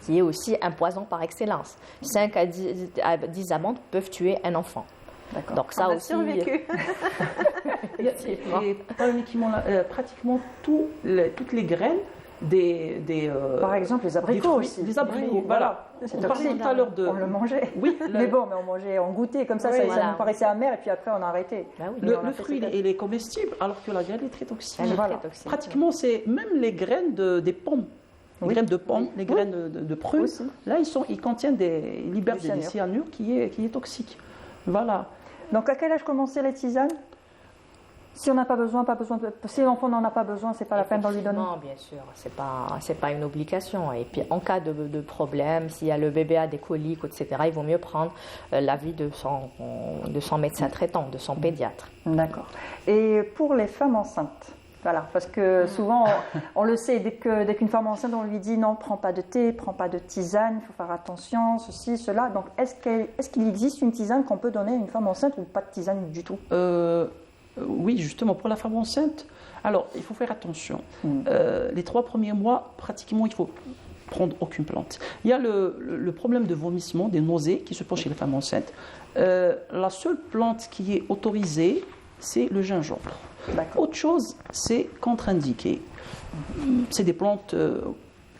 qui est aussi un poison par excellence. 5 à 10 amandes peuvent tuer un enfant. Donc ça aussi. Survécu. Et pratiquement toutes les graines par exemple les abricots aussi. Les abricots, voilà. On parlait tout à l'heure on le mangeait. Oui, mais on mangeait, on goûtait comme ça, ça nous paraissait amer et puis après on a arrêté. Le fruit il est comestible alors que la graine est très toxique. Pratiquement c'est même les graines des pommes. Les graines de pommes, les graines de prunes, là ils contiennent ils libèrent des cyanures qui est toxique. Voilà. Donc à quel âge commencer les tisanes? Si on n'a pas besoin, si l'enfant n'en a pas besoin, c'est pas la peine d'en lui donner. Non, bien sûr, c'est pas une obligation. Et puis en cas de problème, si le bébé a des coliques, etc., il vaut mieux prendre l'avis de son médecin traitant, de son pédiatre. D'accord. Et pour les femmes enceintes? Voilà, parce que souvent, on le sait, dès qu'une femme enceinte, on lui dit non, prends pas de thé, prends pas de tisane, il faut faire attention, ceci, cela. Donc, est-ce qu'il existe une tisane qu'on peut donner à une femme enceinte ou pas de tisane du tout? Oui, justement, pour la femme enceinte, alors il faut faire attention. Les 3 premiers mois, pratiquement, il faut prendre aucune plante. Il y a le problème de vomissement, des nausées qui se posent chez les femmes enceintes. La seule plante qui est autorisée, c'est le gingembre. Autre chose, c'est contre-indiqué. C'est des plantes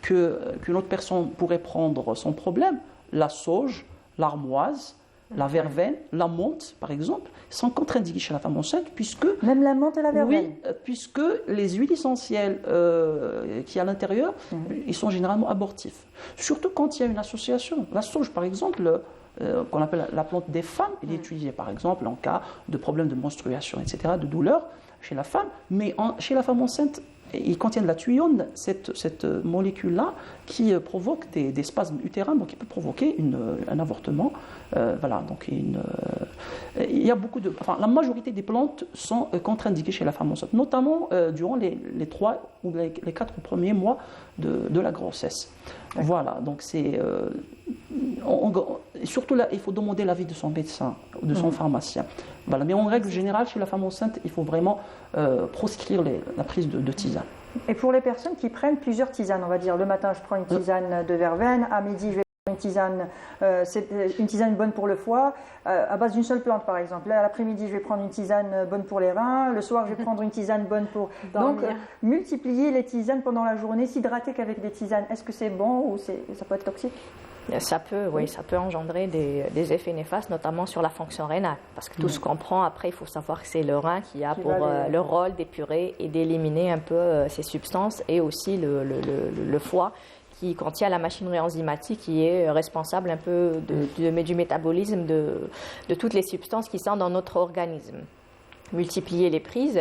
qu'une autre personne pourrait prendre sans problème. La sauge, l'armoise, la verveine, la menthe, par exemple, sont contre-indiquées chez la femme enceinte, puisque... Même la menthe et la verveine? Oui, puisque les huiles essentielles qui y a à l'intérieur, ils sont généralement abortifs. Surtout quand il y a une association. La sauge, par exemple, qu'on appelle la plante des femmes, elle est utilisée, par exemple, en cas de problèmes de menstruation, etc., de douleur chez la femme. Mais chez la femme enceinte, ils contiennent la thuione, cette molécule-là, qui provoque des spasmes utérins, donc qui peut provoquer un avortement. Voilà, donc il y a beaucoup de... Enfin, la majorité des plantes sont contre-indiquées chez la femme enceinte, notamment durant les 3 ou les 4 premiers mois de la grossesse. Voilà, donc c'est... surtout là, il faut demander l'avis de son médecin ou de son pharmacien. Voilà. Mais en règle générale, chez la femme enceinte, il faut vraiment proscrire la prise de tisane. Et pour les personnes qui prennent plusieurs tisanes, on va dire, le matin je prends une tisane de verveine, à midi je vais prendre une tisane, c'est une tisane bonne pour le foie, à base d'une seule plante par exemple. Là, l'après-midi je vais prendre une tisane bonne pour les reins, le soir je vais prendre une tisane bonne pour... Donc, multiplier les tisanes pendant la journée, s'hydrater qu'avec des tisanes, est-ce que c'est bon ou ça peut être toxique? Ça peut, oui, ça peut engendrer des effets néfastes, notamment sur la fonction rénale. Parce que tout ce qu'on prend, après, il faut savoir que c'est le rein qui a pour le rôle d'épurer et d'éliminer un peu ces substances, et aussi le foie qui contient la machinerie enzymatique qui est responsable un peu du métabolisme de toutes les substances qui sont dans notre organisme. Multiplier les prises,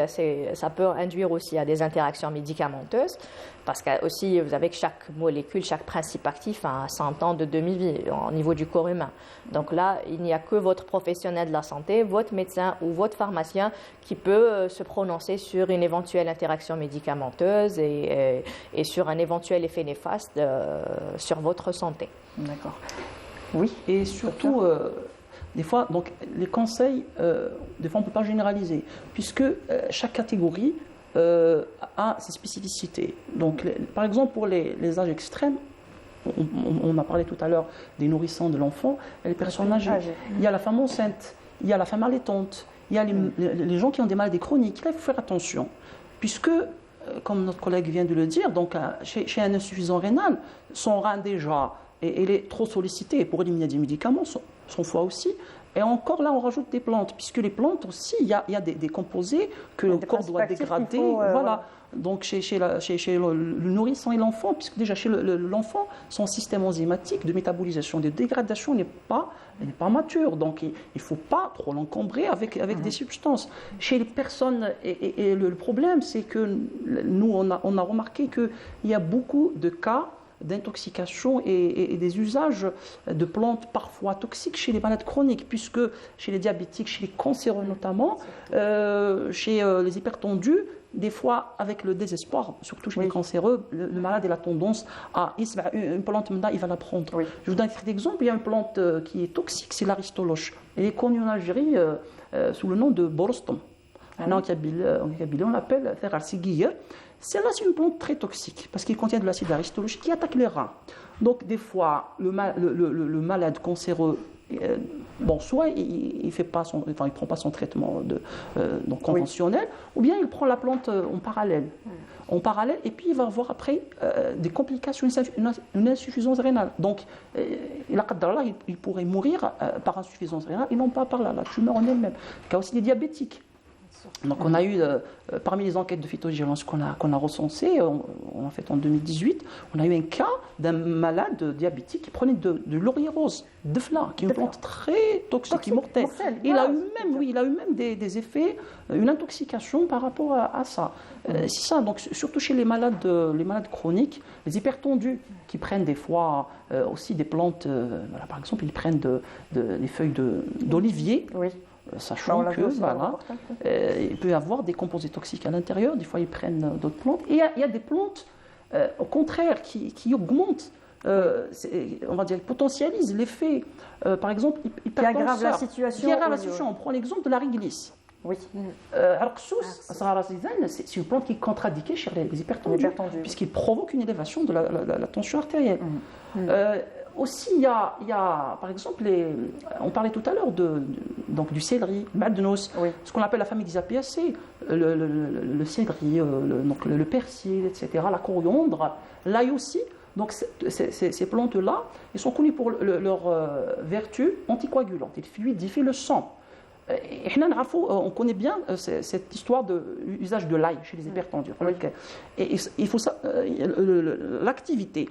ça peut induire aussi à des interactions médicamenteuses, parce que aussi, vous savez que chaque molécule, chaque principe actif a 100 ans de demi-vie au niveau du corps humain. Donc là, il n'y a que votre professionnel de la santé, votre médecin ou votre pharmacien qui peut se prononcer sur une éventuelle interaction médicamenteuse et sur un éventuel effet néfaste sur votre santé. D'accord. Oui, et surtout... Des fois, donc, les conseils, des fois on ne peut pas généraliser, puisque chaque catégorie a ses spécificités. Donc, par exemple, pour les âges extrêmes, on a parlé tout à l'heure des nourrissons de l'enfant, les personnes âgées. Il y a la femme enceinte, il y a la femme allaitante, il y a les gens qui ont des maladies chroniques. Là, il faut faire attention, puisque, comme notre collègue vient de le dire, donc, chez un insuffisant rénal, son rein déjà, il est trop sollicité pour éliminer des médicaments, son foie aussi. Et encore là, on rajoute des plantes, puisque les plantes aussi, il y a des composés que le corps doit dégrader. Voilà. Donc chez le nourrisson et l'enfant, puisque déjà chez l'enfant, son système enzymatique de métabolisation, de dégradation n'est pas mature. Donc il ne faut pas trop l'encombrer avec des substances. Chez les personnes, et le problème, c'est que nous, on a remarqué qu'il y a beaucoup de cas d'intoxication et des usages de plantes parfois toxiques chez les malades chroniques, puisque chez les diabétiques, chez les cancéreux notamment, chez les hypertendus, des fois avec le désespoir, surtout chez les cancéreux, le malade a la tendance à une plante, il va la prendre. Je vous donne un exemple, il y a une plante qui est toxique, c'est l'aristoloche. Elle est connue en Algérie sous le nom de borostom. En Kabylie, on l'appelle Ferrarsigiyya. Celle-là, c'est une plante très toxique parce qu'il contient de l'acide aristolochique qui attaque les reins. Donc, des fois, le malade cancéreux, soit il ne prend pas son traitement conventionnel, ou bien il prend la plante en parallèle. Et puis il va avoir après des complications, une insuffisance rénale. Donc, il pourrait mourir par insuffisance rénale et non pas par la tumeur en elle-même. Il y a aussi des diabétiques. Donc on a eu, parmi les enquêtes de phytogérance qu'on a recensées, en fait en 2018, on a eu un cas d'un malade diabétique qui prenait de laurier rose, de fleurs, qui est une plante très toxique et mortelle. Il a eu même des effets, une intoxication par rapport à ça. C'est ça, donc surtout chez les malades chroniques, les hypertendus qui prennent des fois aussi des plantes, par exemple ils prennent des feuilles d'olivier. Sachant que il peut y avoir des composés toxiques à l'intérieur, des fois ils prennent d'autres plantes. Et il y a des plantes, au contraire, qui augmentent, on va dire, potentialisent l'effet, par exemple, qui aggrave la situation. On prend l'exemple de la réglisse. Oui. C'est une plante qui est contre-indiquée chez les hypertendus, puisqu'il provoque une élévation de la tension artérielle. Aussi, il y a, par exemple, on parlait tout à l'heure donc du céleri, madnos, ce qu'on appelle la famille des apéacées, le céleri, donc le persil, etc., la coriandre, l'ail aussi. Donc ces plantes-là, elles sont connues pour leur vertu anticoagulante. Ils fluidifient le sang. On connaît bien cette histoire de l'usage de l'ail chez les hypertendus. Et il faut ça, l'activité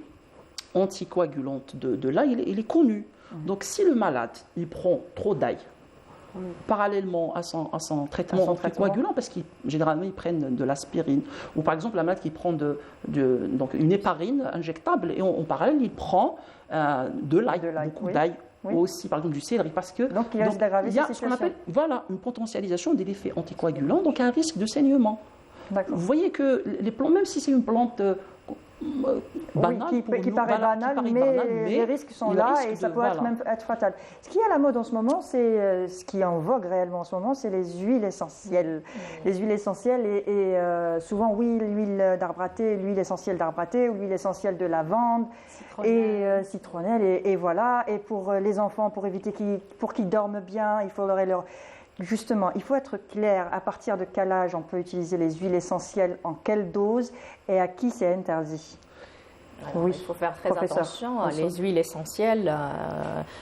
anticoagulante de l'ail, il est connu. Donc si le malade il prend trop d'ail, parallèlement à son traitement anticoagulant, parce qu'ils généralement ils prennent de l'aspirine, ou par exemple la malade qui prend donc une héparine injectable, et en parallèle il prend de l'ail, beaucoup d'ail. Ou aussi par exemple du céleri, parce que donc il y a ce qu'on appelle une potentialisation de l'effet anticoagulant, donc un risque de saignement. Vous voyez que les plantes, même si c'est une plante banale, qui paraît banale, mais les risques sont là et ça peut même être fatal. Ce qui est à la mode en ce moment, c'est ce qui est en vogue réellement en ce moment, c'est les huiles essentielles. Les huiles essentielles et souvent l'huile d'arbre à thé, l'huile essentielle d'arbre à thé ou l'huile essentielle de lavande et citronnelle et voilà. Et pour les enfants, pour éviter pour qu'ils dorment bien, il faudrait leur Justement, il faut être clair à partir de quel âge on peut utiliser les huiles essentielles, en quelle dose et à qui c'est interdit. Oui, il faut faire très attention. Les huiles essentielles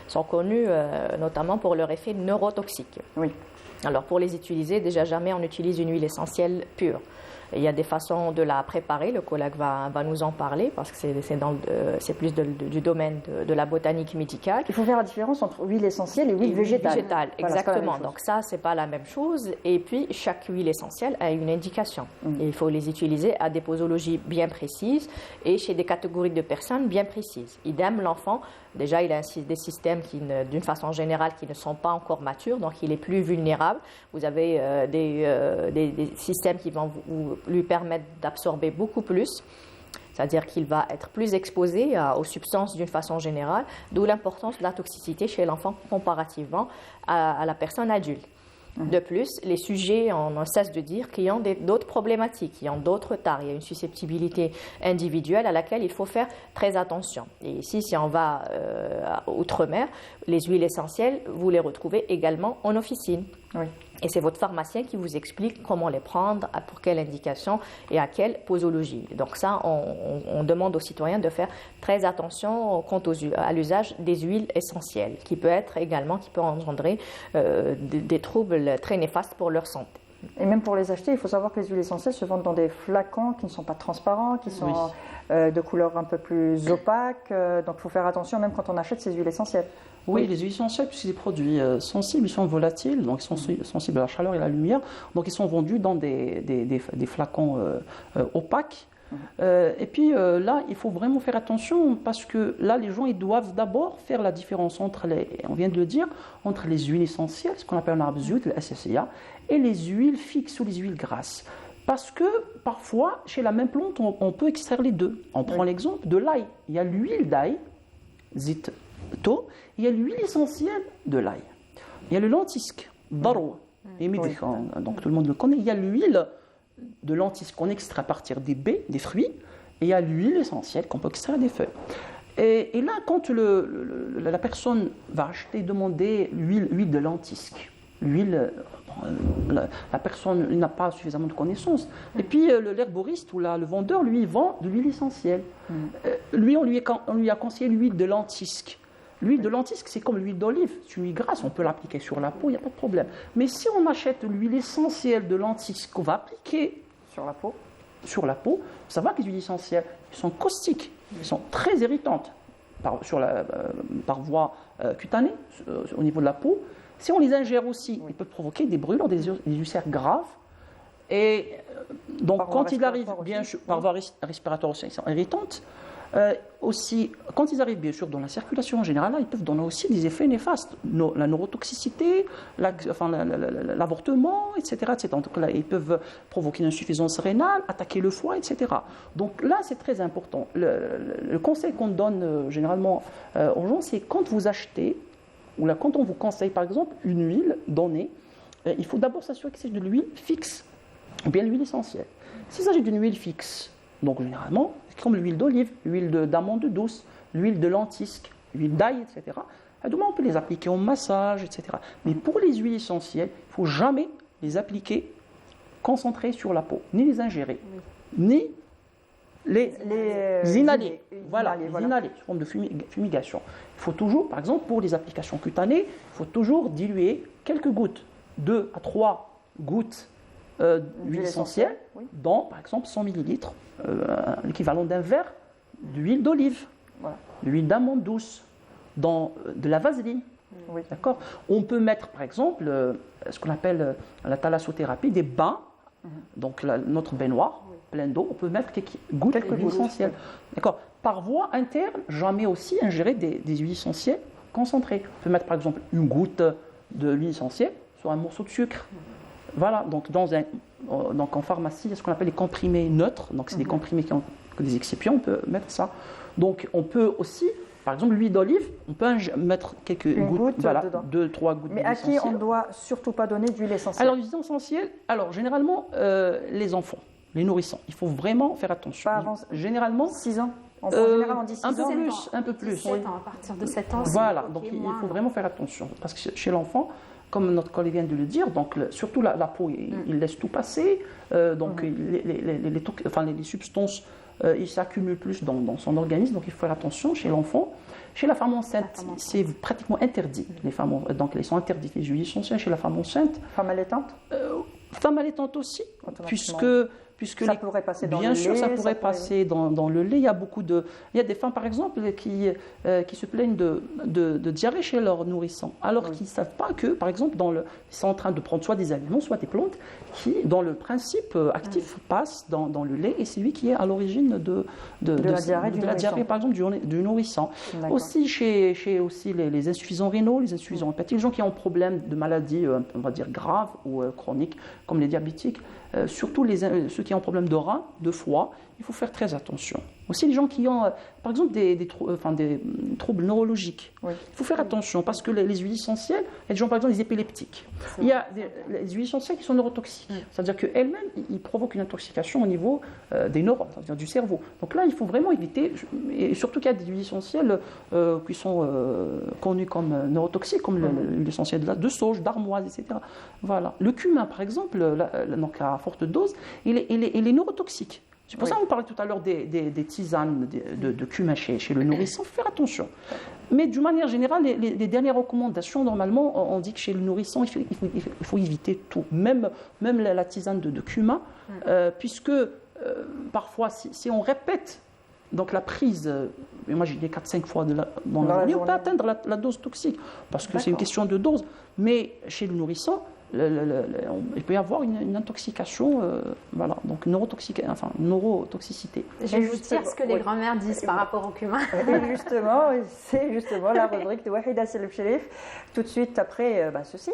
sont connues notamment pour leur effet neurotoxique. Oui. Alors pour les utiliser, déjà jamais on utilise une huile essentielle pure. Il y a des façons de la préparer, le collègue va nous en parler parce que c'est plus du domaine de la botanique médicale. Il faut faire la différence entre huile essentielle et huile végétale. Exactement, donc ça c'est pas la même chose. Et puis chaque huile essentielle a une indication. Et il faut les utiliser à des posologies bien précises et chez des catégories de personnes bien précises. Idem, l'enfant, déjà il a des systèmes d'une façon générale qui ne sont pas encore matures, donc il est plus vulnérable. Vous avez des systèmes qui vont lui permettre d'absorber beaucoup plus, c'est-à-dire qu'il va être plus exposé aux substances d'une façon générale, d'où l'importance de la toxicité chez l'enfant comparativement à la personne adulte. De plus, les sujets, on ne cesse de dire qu'ils ont d'autres problématiques, qui ont d'autres tares. Il y a une susceptibilité individuelle à laquelle il faut faire très attention. Et ici, si on va outre-mer, les huiles essentielles, vous les retrouvez également en officine. Oui. Et c'est votre pharmacien qui vous explique comment les prendre, pour quelle indication et à quelle posologie. Donc ça, on demande aux citoyens de faire très attention quant à l'usage des huiles essentielles, qui peut engendrer des troubles très néfastes pour leur santé. Et même pour les acheter, il faut savoir que les huiles essentielles se vendent dans des flacons qui ne sont pas transparents, qui sont de couleur un peu plus opaque. Donc il faut faire attention même quand on achète ces huiles essentielles. Oui, les huiles essentielles, c'est des produits sensibles, ils sont volatiles, donc ils sont sensibles à la chaleur et à la lumière. Donc ils sont vendus dans des flacons opaques. Et puis là, il faut vraiment faire attention parce que là, les gens ils doivent d'abord faire la différence entre on vient de le dire, entre les huiles essentielles, ce qu'on appelle en arabe zout, le SSIA, et les huiles fixes ou les huiles grasses. Parce que parfois, chez la même plante, on peut extraire les deux. On prend l'exemple de l'ail. Il y a l'huile d'ail, zit to, il y a l'huile essentielle de l'ail. Il y a le lentisque, darwa, donc tout le monde le connaît. Il y a l'huile de lentisque qu'on extrait à partir des baies, des fruits, et il y a l'huile essentielle qu'on peut extraire des feuilles. Et là, quand la personne va acheter, demander l'huile de lentisque, la personne n'a pas suffisamment de connaissances. Et puis l'herboriste ou le vendeur, lui, vend de l'huile essentielle. Lui, on lui a conseillé l'huile de lentisque. L'huile de lentisque, c'est comme l'huile d'olive, c'est une huile grasse, on peut l'appliquer sur la peau, il n'y a pas de problème. Mais si on achète l'huile essentielle de lentisque qu'on va appliquer sur la peau, ça va que les huiles essentielles sont caustiques, elles sont très irritantes par voie cutanée, au niveau de la peau. Si on les ingère aussi, ils peuvent provoquer des brûlures, des ulcères graves. Et donc, quand ils arrivent, bien sûr, par voie respiratoire aussi, ils sont irritantes. Aussi, quand ils arrivent bien sûr dans la circulation en général, ils peuvent donner aussi des effets néfastes, la neurotoxicité, l'avortement, etc. Donc là, ils peuvent provoquer une insuffisance rénale, attaquer le foie, etc. Donc là, c'est très important. Le conseil qu'on donne généralement aux gens, c'est quand vous achetez, ou là, quand on vous conseille par exemple une huile donnée, il faut d'abord s'assurer que c'est de l'huile fixe ou bien l'huile essentielle. S'il s'agit d'une huile fixe, donc généralement, c'est comme l'huile d'olive, l'huile d'amande douce, l'huile de lentisque, l'huile d'ail, etc. On peut les appliquer en massage, etc. Mais pour les huiles essentielles, il ne faut jamais les appliquer concentrées sur la peau, ni les ingérer, ni les inhaler. Voilà, les inhaler, sous forme de fumigation. Il faut toujours, par exemple, pour les applications cutanées, il faut toujours diluer quelques gouttes, 2 à 3 gouttes d'huile essentielle dans, par exemple, 100 ml, l'équivalent d'un verre d'huile d'olive, d'huile d'amande douce, dans de la vaseline. D'accord. On peut mettre, par exemple, ce qu'on appelle la thalassothérapie, des bains, donc notre baignoire plein d'eau, on peut mettre quelques gouttes d'huile essentielle. D'accord. Par voie interne, jamais aussi ingérer des huiles essentielles concentrées. On peut mettre, par exemple, une goutte de l'huile essentielle sur un morceau de sucre. Voilà, donc, donc en pharmacie, il y a ce qu'on appelle les comprimés neutres. Donc c'est des comprimés qui ont que des excipients, on peut mettre ça. Donc on peut aussi, par exemple, l'huile d'olive, on peut mettre quelques gouttes, voilà, 2-3 gouttes. Mais à qui on ne doit surtout pas donner d'huile essentielle? Alors l'huile essentielle, alors généralement les enfants, les nourrissons, il faut vraiment faire attention. Pas avant généralement 6 ans. Généralement, 6 un peu ans. plus, un peu plus. 7 ans, à partir de 7 ans. Voilà, donc il faut vraiment faire attention parce que chez l'enfant, comme notre collègue vient de le dire, donc surtout la peau, il laisse tout passer, donc les substances, il s'accumule plus dans son organisme, donc il faut faire attention chez l'enfant. Chez la femme enceinte, c'est pratiquement interdit. Les femmes, donc elles sont interdites les huiles essentielles chez la femme enceinte. Femme allaitante Femme allaitante aussi, puisque ça pourrait passer dans le lait. Bien sûr, ça pourrait passer dans le lait. Il y a des femmes, par exemple, qui se plaignent de diarrhée chez leurs nourrissons, alors qu'ils ne savent pas que, par exemple, ils sont en train de prendre soit des aliments, soit des plantes, qui, dans le principe actif, passent dans le lait, et c'est lui qui est à l'origine de la diarrhée, par exemple, du nourrisson. Aussi, chez aussi les insuffisants rénaux, les insuffisants hépatiques, les gens qui ont un problème de maladie, on va dire, grave ou chronique, comme les diabétiques, surtout ceux qui ont un problème de rein, de foie, il faut faire très attention. Aussi les gens qui ont, par exemple, des troubles neurologiques. Il faut faire attention parce que les huiles essentielles, il y a des gens, par exemple, des épileptiques. Il y a les huiles essentielles qui sont neurotoxiques. C'est-à-dire qu'elles-mêmes, ils provoquent une intoxication au niveau des neurones, c'est-à-dire du cerveau. Donc là, il faut vraiment éviter, et surtout qu'il y a des huiles essentielles qui sont connues comme neurotoxiques, comme l'huile essentielle de sauge, d'armoise, etc. Voilà. Le cumin, par exemple, donc à forte dose, il est neurotoxique. C'est pour ça qu'on parlait tout à l'heure des tisanes de cumin chez le nourrisson. Il faut faire attention. Mais d'une manière générale, les dernières recommandations, normalement, on dit que chez le nourrisson, il faut éviter tout. Même la tisane de cumin, puisque parfois, si on répète donc la prise, imaginez 4-5 fois dans la journée, on peut atteindre la dose toxique, parce que c'est une question de dose. Mais chez le nourrisson, il peut y avoir une intoxication, voilà, donc neurotoxicité. Je vais vous dire ce que les grands-mères disent par rapport au cumin. Justement, c'est justement la rubrique de Wahida Selebchelif. Tout de suite après ceci.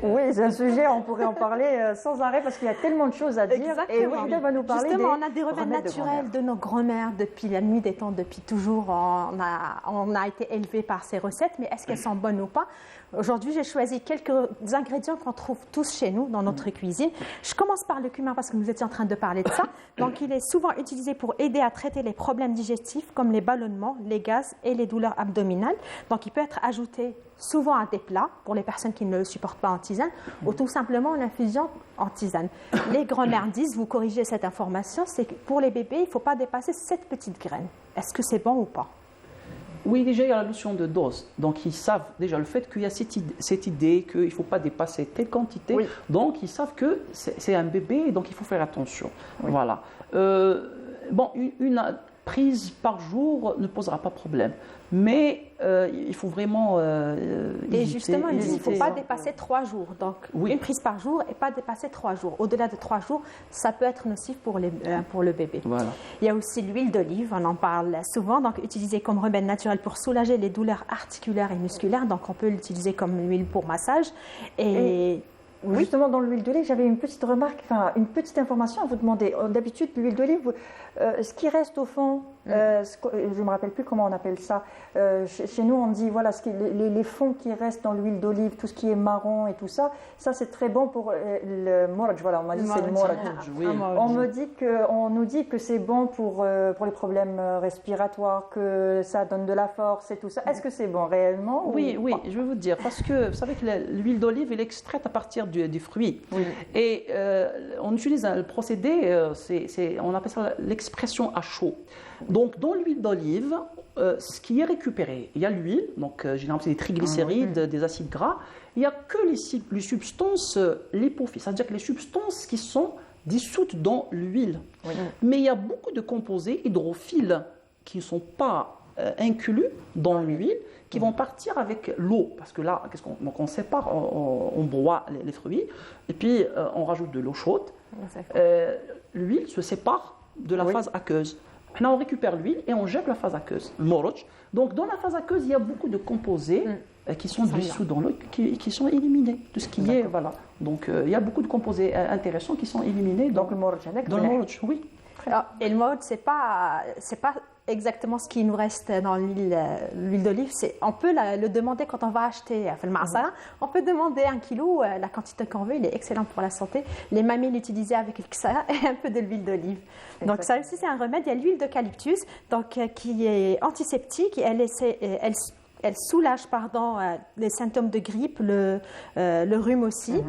Oui, c'est un sujet, on pourrait en parler sans arrêt parce qu'il y a tellement de choses à dire. Exactement. Et Wahida va nous parler on a des remèdes naturels de nos grands-mères depuis la nuit des temps, depuis toujours. On a été élevés par ces recettes, mais est-ce qu'elles sont bonnes ou pas? Aujourd'hui, j'ai choisi quelques ingrédients qu'on trouve tous chez nous dans notre cuisine. Je commence par le cumin parce que nous étions en train de parler de ça. Donc, il est souvent utilisé pour aider à traiter les problèmes digestifs comme les ballonnements, les gaz et les douleurs abdominales. Donc, il peut être ajouté souvent à des plats pour les personnes qui ne le supportent pas en tisane ou tout simplement en infusion en tisane. Les grands-mères disent, vous corrigez cette information, c'est que pour les bébés, il ne faut pas dépasser 7 petites graines. Est-ce que c'est bon ou pas? Oui, déjà, il y a la notion de dose. Donc, ils savent déjà le fait qu'il y a cette idée qu'il ne faut pas dépasser telle quantité. Oui. Donc, ils savent que c'est un bébé, donc il faut faire attention. Oui. Voilà. Une prise par jour ne posera pas problème. Mais il faut vraiment et justement, il ne faut pas dépasser 3 jours. Donc, une prise par jour et pas dépasser 3 jours. Au-delà de 3 jours, ça peut être nocif pour le bébé. Voilà. Il y a aussi l'huile d'olive, on en parle souvent, donc utilisée comme remède naturel pour soulager les douleurs articulaires et musculaires. Donc, on peut l'utiliser comme huile pour massage. Et Justement, dans l'huile d'olive, j'avais une petite remarque, enfin une petite information à vous demander. D'habitude, l'huile d'olive, ce qui reste au fond, je ne me rappelle plus comment on appelle ça. Chez nous, on dit voilà, les fonds qui restent dans l'huile d'olive, tout ce qui est marron et tout ça, ça c'est très bon pour le moraj. Voilà, on m'a dit c'est le moraj. On nous dit que c'est bon pour les problèmes respiratoires, que ça donne de la force et tout ça. Est-ce que c'est bon réellement? Oui, je vais vous dire, parce que vous savez que l'huile d'olive, elle est extraite à partir du fruit. Oui. Et on utilise le procédé, on appelle ça l'expression à chaud. Donc, dans l'huile d'olive, ce qui est récupéré, il y a l'huile, donc généralement c'est des triglycérides, des acides gras. Il n'y a que les substances lipophiles, c'est-à-dire que les substances qui sont dissoutes dans l'huile. Oui. Mais il y a beaucoup de composés hydrophiles qui ne sont pas inclus dans l'huile, qui vont partir avec l'eau. Parce que là, donc on sépare, on broie les fruits, et puis on rajoute de l'eau chaude. L'huile se sépare de la phase aqueuse. Maintenant, on récupère l'huile et on jette la phase aqueuse, le moroj. Donc, dans la phase aqueuse, il y a beaucoup de composés qui sont dissous dans l'eau, qui sont éliminés. Tout ce qui est, voilà. Donc, il y a beaucoup de composés intéressants qui sont éliminés dans le moroj. Dans le moroj, oui. Alors, et le moroj, c'est pas exactement ce qui nous reste dans l'huile d'olive. On peut le demander quand on va acheter le maasara. On peut demander 1 kilo, la quantité qu'on veut, il est excellent pour la santé. Les mamies l'utilisaient avec le ksara et un peu de l'huile d'olive. Donc ça aussi c'est un remède. Il y a l'huile d'eucalyptus qui est antiseptique. Elle soulage les symptômes de grippe, le rhume aussi.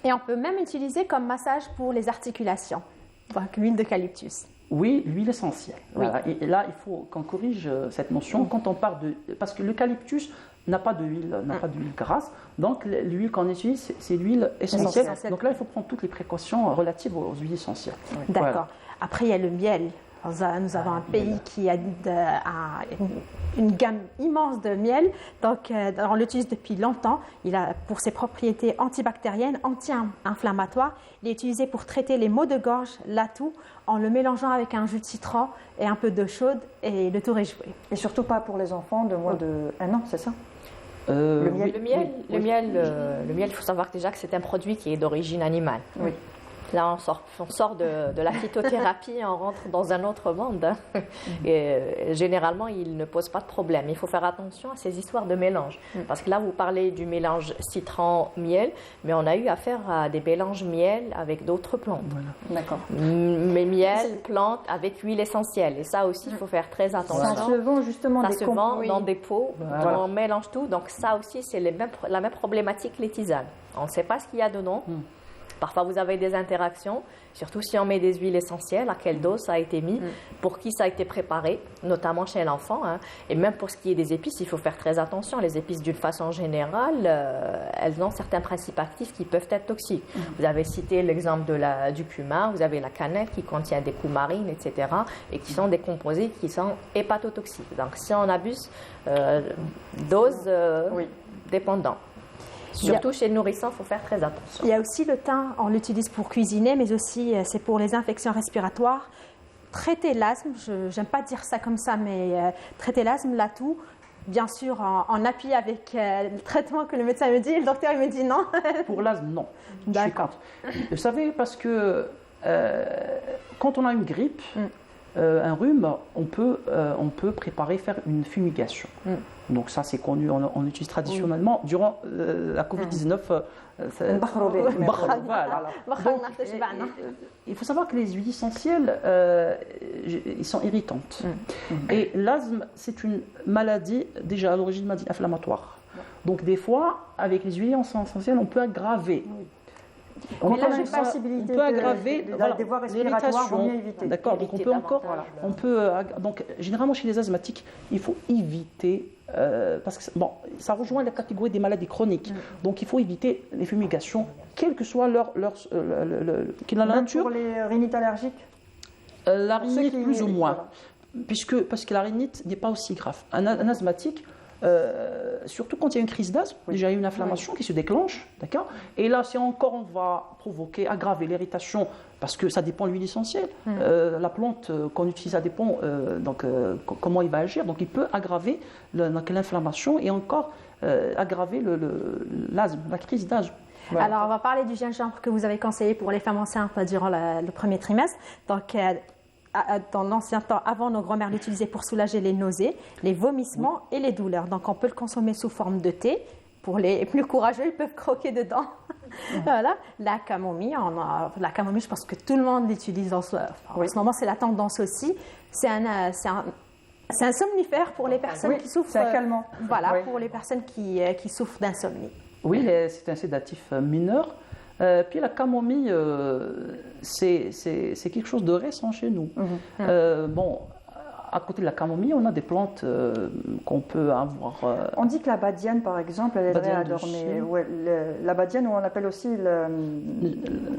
Et on peut même utiliser comme massage pour les articulations. Donc l'huile d'eucalyptus. Oui, l'huile essentielle. Oui. Voilà. Et là, il faut qu'on corrige cette notion. Quand on parle parce que l'eucalyptus n'a pas d'huile grasse, donc l'huile qu'on utilise, c'est l'huile essentielle. Donc là, il faut prendre toutes les précautions relatives aux huiles essentielles. Oui. D'accord. Voilà. Après, il y a le miel. Nous avons un pays qui a une gamme immense de miel, donc on l'utilise depuis longtemps. Il a pour ses propriétés antibactériennes, anti-inflammatoires. Il est utilisé pour traiter les maux de gorge, l'atout, en le mélangeant avec un jus de citron et un peu d'eau chaude, et le tour est joué. Et surtout pas pour les enfants de moins de 1 an, c'est ça? Le miel, il faut savoir déjà que c'est un produit qui est d'origine animale. Oui. Là, on sort de la phytothérapie et on rentre dans un autre monde. Et généralement, il ne pose pas de problème. Il faut faire attention à ces histoires de mélange. Parce que là, vous parlez du mélange citron-miel, mais on a eu affaire à des mélanges miel avec d'autres plantes. Voilà. D'accord. Mais miel, plantes avec huile essentielle. Et ça aussi, il faut faire très attention. Ça se vend justement dans des pots. Voilà. On mélange tout. Donc ça aussi, c'est la même problématique que les tisanes. On ne sait pas ce qu'il y a dedans. Parfois, vous avez des interactions, surtout si on met des huiles essentielles, à quelle dose ça a été mis, pour qui ça a été préparé, notamment chez l'enfant. Et même pour ce qui est des épices, il faut faire très attention. Les épices, d'une façon générale, elles ont certains principes actifs qui peuvent être toxiques. Vous avez cité l'exemple du cumin, vous avez la cannelle qui contient des coumarines, etc., et qui sont des composés qui sont hépatotoxiques. Donc, si on abuse, dose dépendant. Surtout chez le nourrisson, il faut faire très attention. Il y a aussi le thym, on l'utilise pour cuisiner, mais aussi c'est pour les infections respiratoires. Traiter l'asthme, je n'aime pas dire ça comme ça, mais traiter l'asthme, l'atout, bien sûr en appui avec le traitement que le médecin me dit, le docteur me dit non. Pour l'asthme, non. D'accord. Vous savez, parce que quand on a une grippe, un rhume, on peut faire une fumigation. Donc ça, c'est connu, on utilise traditionnellement durant la Covid-19. Il faut savoir que les huiles essentielles, ils sont irritantes. Et l'asthme, c'est une maladie, déjà à l'origine, maladie inflammatoire. Donc des fois, avec les huiles essentielles, on peut aggraver. On peut aggraver des voies respiratoires, vaut mieux éviter. D'accord, donc donc généralement chez les asthmatiques, il faut éviter parce que ça rejoint la catégorie des maladies chroniques. Donc il faut éviter les fumigations, quelle que soit leur la nature. Pour les rhinites allergiques. La rhinite plus ou moins, parce que la rhinite n'est pas aussi grave. Un asthmatique. Surtout quand il y a une crise d'asthme, déjà il y a une inflammation qui se déclenche, d'accord. Et là, si encore on va aggraver l'irritation, parce que ça dépend de l'huile essentielle. La plante qu'on utilise, ça dépend comment il va agir. Donc il peut aggraver l'inflammation et encore aggraver l'asthme, la crise d'asthme. Voilà. Alors, on va parler du gingembre que vous avez conseillé pour les femmes enceintes durant le premier trimestre. Donc, dans l'ancien temps, avant, nos grand-mères l'utilisaient pour soulager les nausées, les vomissements et les douleurs. Donc, on peut le consommer sous forme de thé. Pour les plus courageux, ils peuvent croquer dedans. Voilà. La camomille, je pense que tout le monde l'utilise en ce moment. C'est la tendance aussi. C'est un somnifère pour les personnes qui souffrent. C'est un calmant. Voilà, pour les personnes qui souffrent d'insomnie. Oui, c'est un sédatif mineur. Puis la camomille, c'est quelque chose de récent chez nous. Bon, à côté de la camomille, on a des plantes qu'on peut avoir. On dit que la badiane, par exemple, elle aiderait à dormir. Ouais, la badiane, on l'appelle aussi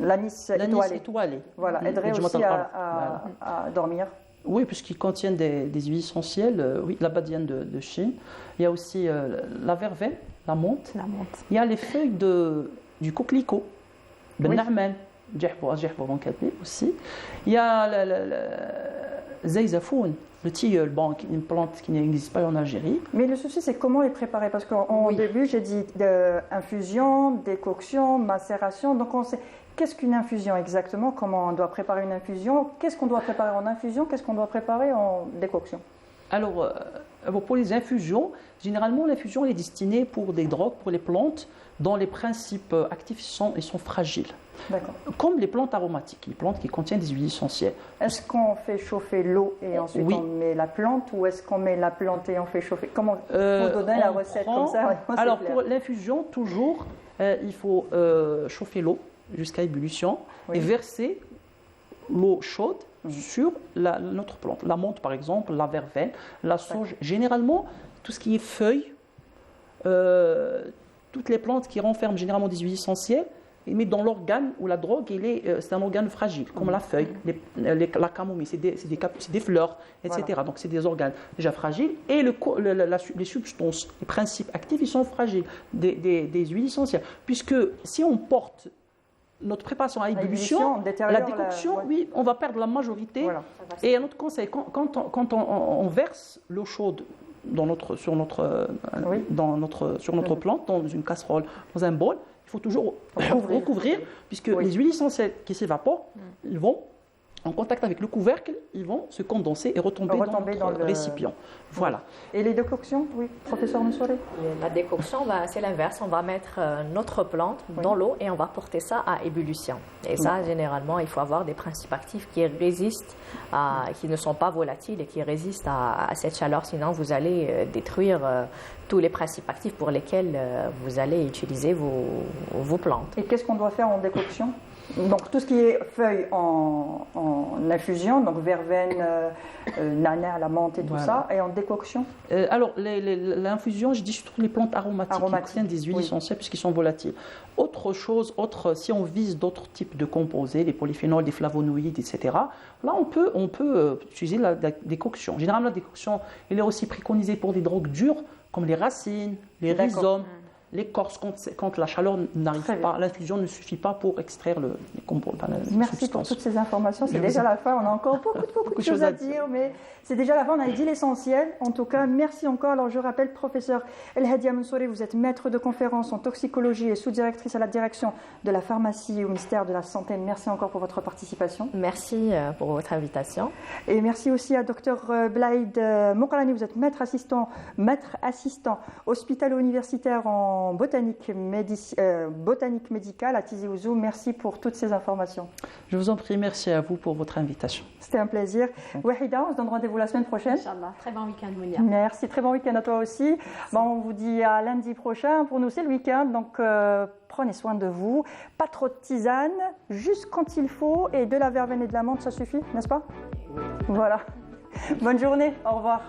l'anis étoilé. Voilà, aiderait aussi à dormir. Oui, puisqu'ils contiennent des huiles essentielles. Oui, la badiane de Chine. Il y a aussi la verveine, la menthe. Il y a les feuilles du coquelicot, benarmen, aussi. Il y a zayzafoun, le tilleul, une plante qui n'existe pas en Algérie. Mais le souci, c'est comment les préparer. Parce qu'au début, j'ai dit infusion, décoction, macération. Donc, on sait qu'est-ce qu'une infusion exactement, comment on doit préparer une infusion, qu'est-ce qu'on doit préparer en infusion, qu'est-ce qu'on doit préparer en décoction. Alors, pour les infusions, généralement, l'infusion est destinée pour des drogues, pour les plantes dont les principes actifs sont fragiles. D'accord. Comme les plantes aromatiques, les plantes qui contiennent des huiles essentielles. Est-ce qu'on fait chauffer l'eau et ensuite on met la plante, ou est-ce qu'on met la plante et on fait chauffer? Comment vous donnez la recette comme ça? Alors pour l'infusion, toujours, il faut chauffer l'eau jusqu'à ébullition et verser l'eau chaude sur notre plante. La menthe par exemple, la verveine, la sauge. Généralement, tout ce qui est feuilles, toutes les plantes qui renferment généralement des huiles essentielles, mais dans l'organe où la drogue, c'est un organe fragile, comme la feuille, la camomille, c'est des fleurs, etc. Voilà. Donc c'est des organes déjà fragiles. Et les substances, les principes actifs, ils sont fragiles, des huiles essentielles. Puisque si on porte notre préparation à ébullition, la décoction, on va perdre la majorité. Voilà. Et un autre conseil, quand on verse l'eau chaude sur notre plante, dans une casserole, dans un bol, il faut toujours recouvrir, puisque les huiles essentielles qui s'évaporent, ils vont en contact avec le couvercle, ils vont se condenser et retomber dans le récipient. Voilà. Et les décoctions, professeur Moussouri? La décoction, c'est l'inverse. On va mettre notre plante dans l'eau et on va porter ça à ébullition. Et ça, généralement, il faut avoir des principes actifs qui résistent, qui ne sont pas volatiles et qui résistent à cette chaleur. Sinon, vous allez détruire tous les principes actifs pour lesquels vous allez utiliser vos plantes. Et qu'est-ce qu'on doit faire en décoction? Donc tout ce qui est feuilles en infusion, donc verveine, nana, la menthe et tout ça, et en décoction? Alors l'infusion, je dis surtout les plantes aromatiques qui contiennent des huiles essentielles puisqu'ils sont volatiles. Autre chose, si on vise d'autres types de composés, les polyphénols, les flavonoïdes, etc., là on peut utiliser la décoction. Généralement la décoction, elle est aussi préconisée pour des drogues dures comme les racines, les rhizomes, l'écorce, quand la chaleur n'arrive pas, l'infusion ne suffit pas pour extraire les composés. Merci pour toutes ces informations. C'est déjà la fin. On a encore beaucoup de choses à dire, mais c'est déjà la fin. On a dit l'essentiel. En tout cas, merci encore. Alors, je rappelle, professeur El Hadia Mansouri, vous êtes maître de conférence en toxicologie et sous-directrice à la direction de la pharmacie au ministère de la Santé. Merci encore pour votre participation. Merci pour votre invitation. Et merci aussi à Dr Blaïd Mokalani. Vous êtes maître assistant hospitalo-universitaire en botanique médicale à Tizi Ouzou. Merci pour toutes ces informations. Je vous en prie, merci à vous pour votre invitation. C'était un plaisir. Wahida, on se donne rendez-vous la semaine prochaine. Inch'Allah. Très bon week-end, Mounia. Merci, très bon week-end à toi aussi. On vous dit à lundi prochain. Pour nous, c'est le week-end, donc prenez soin de vous. Pas trop de tisane, juste quand il faut, et de la verveine et de la menthe, ça suffit, n'est-ce pas? Voilà. Bonne journée, au revoir.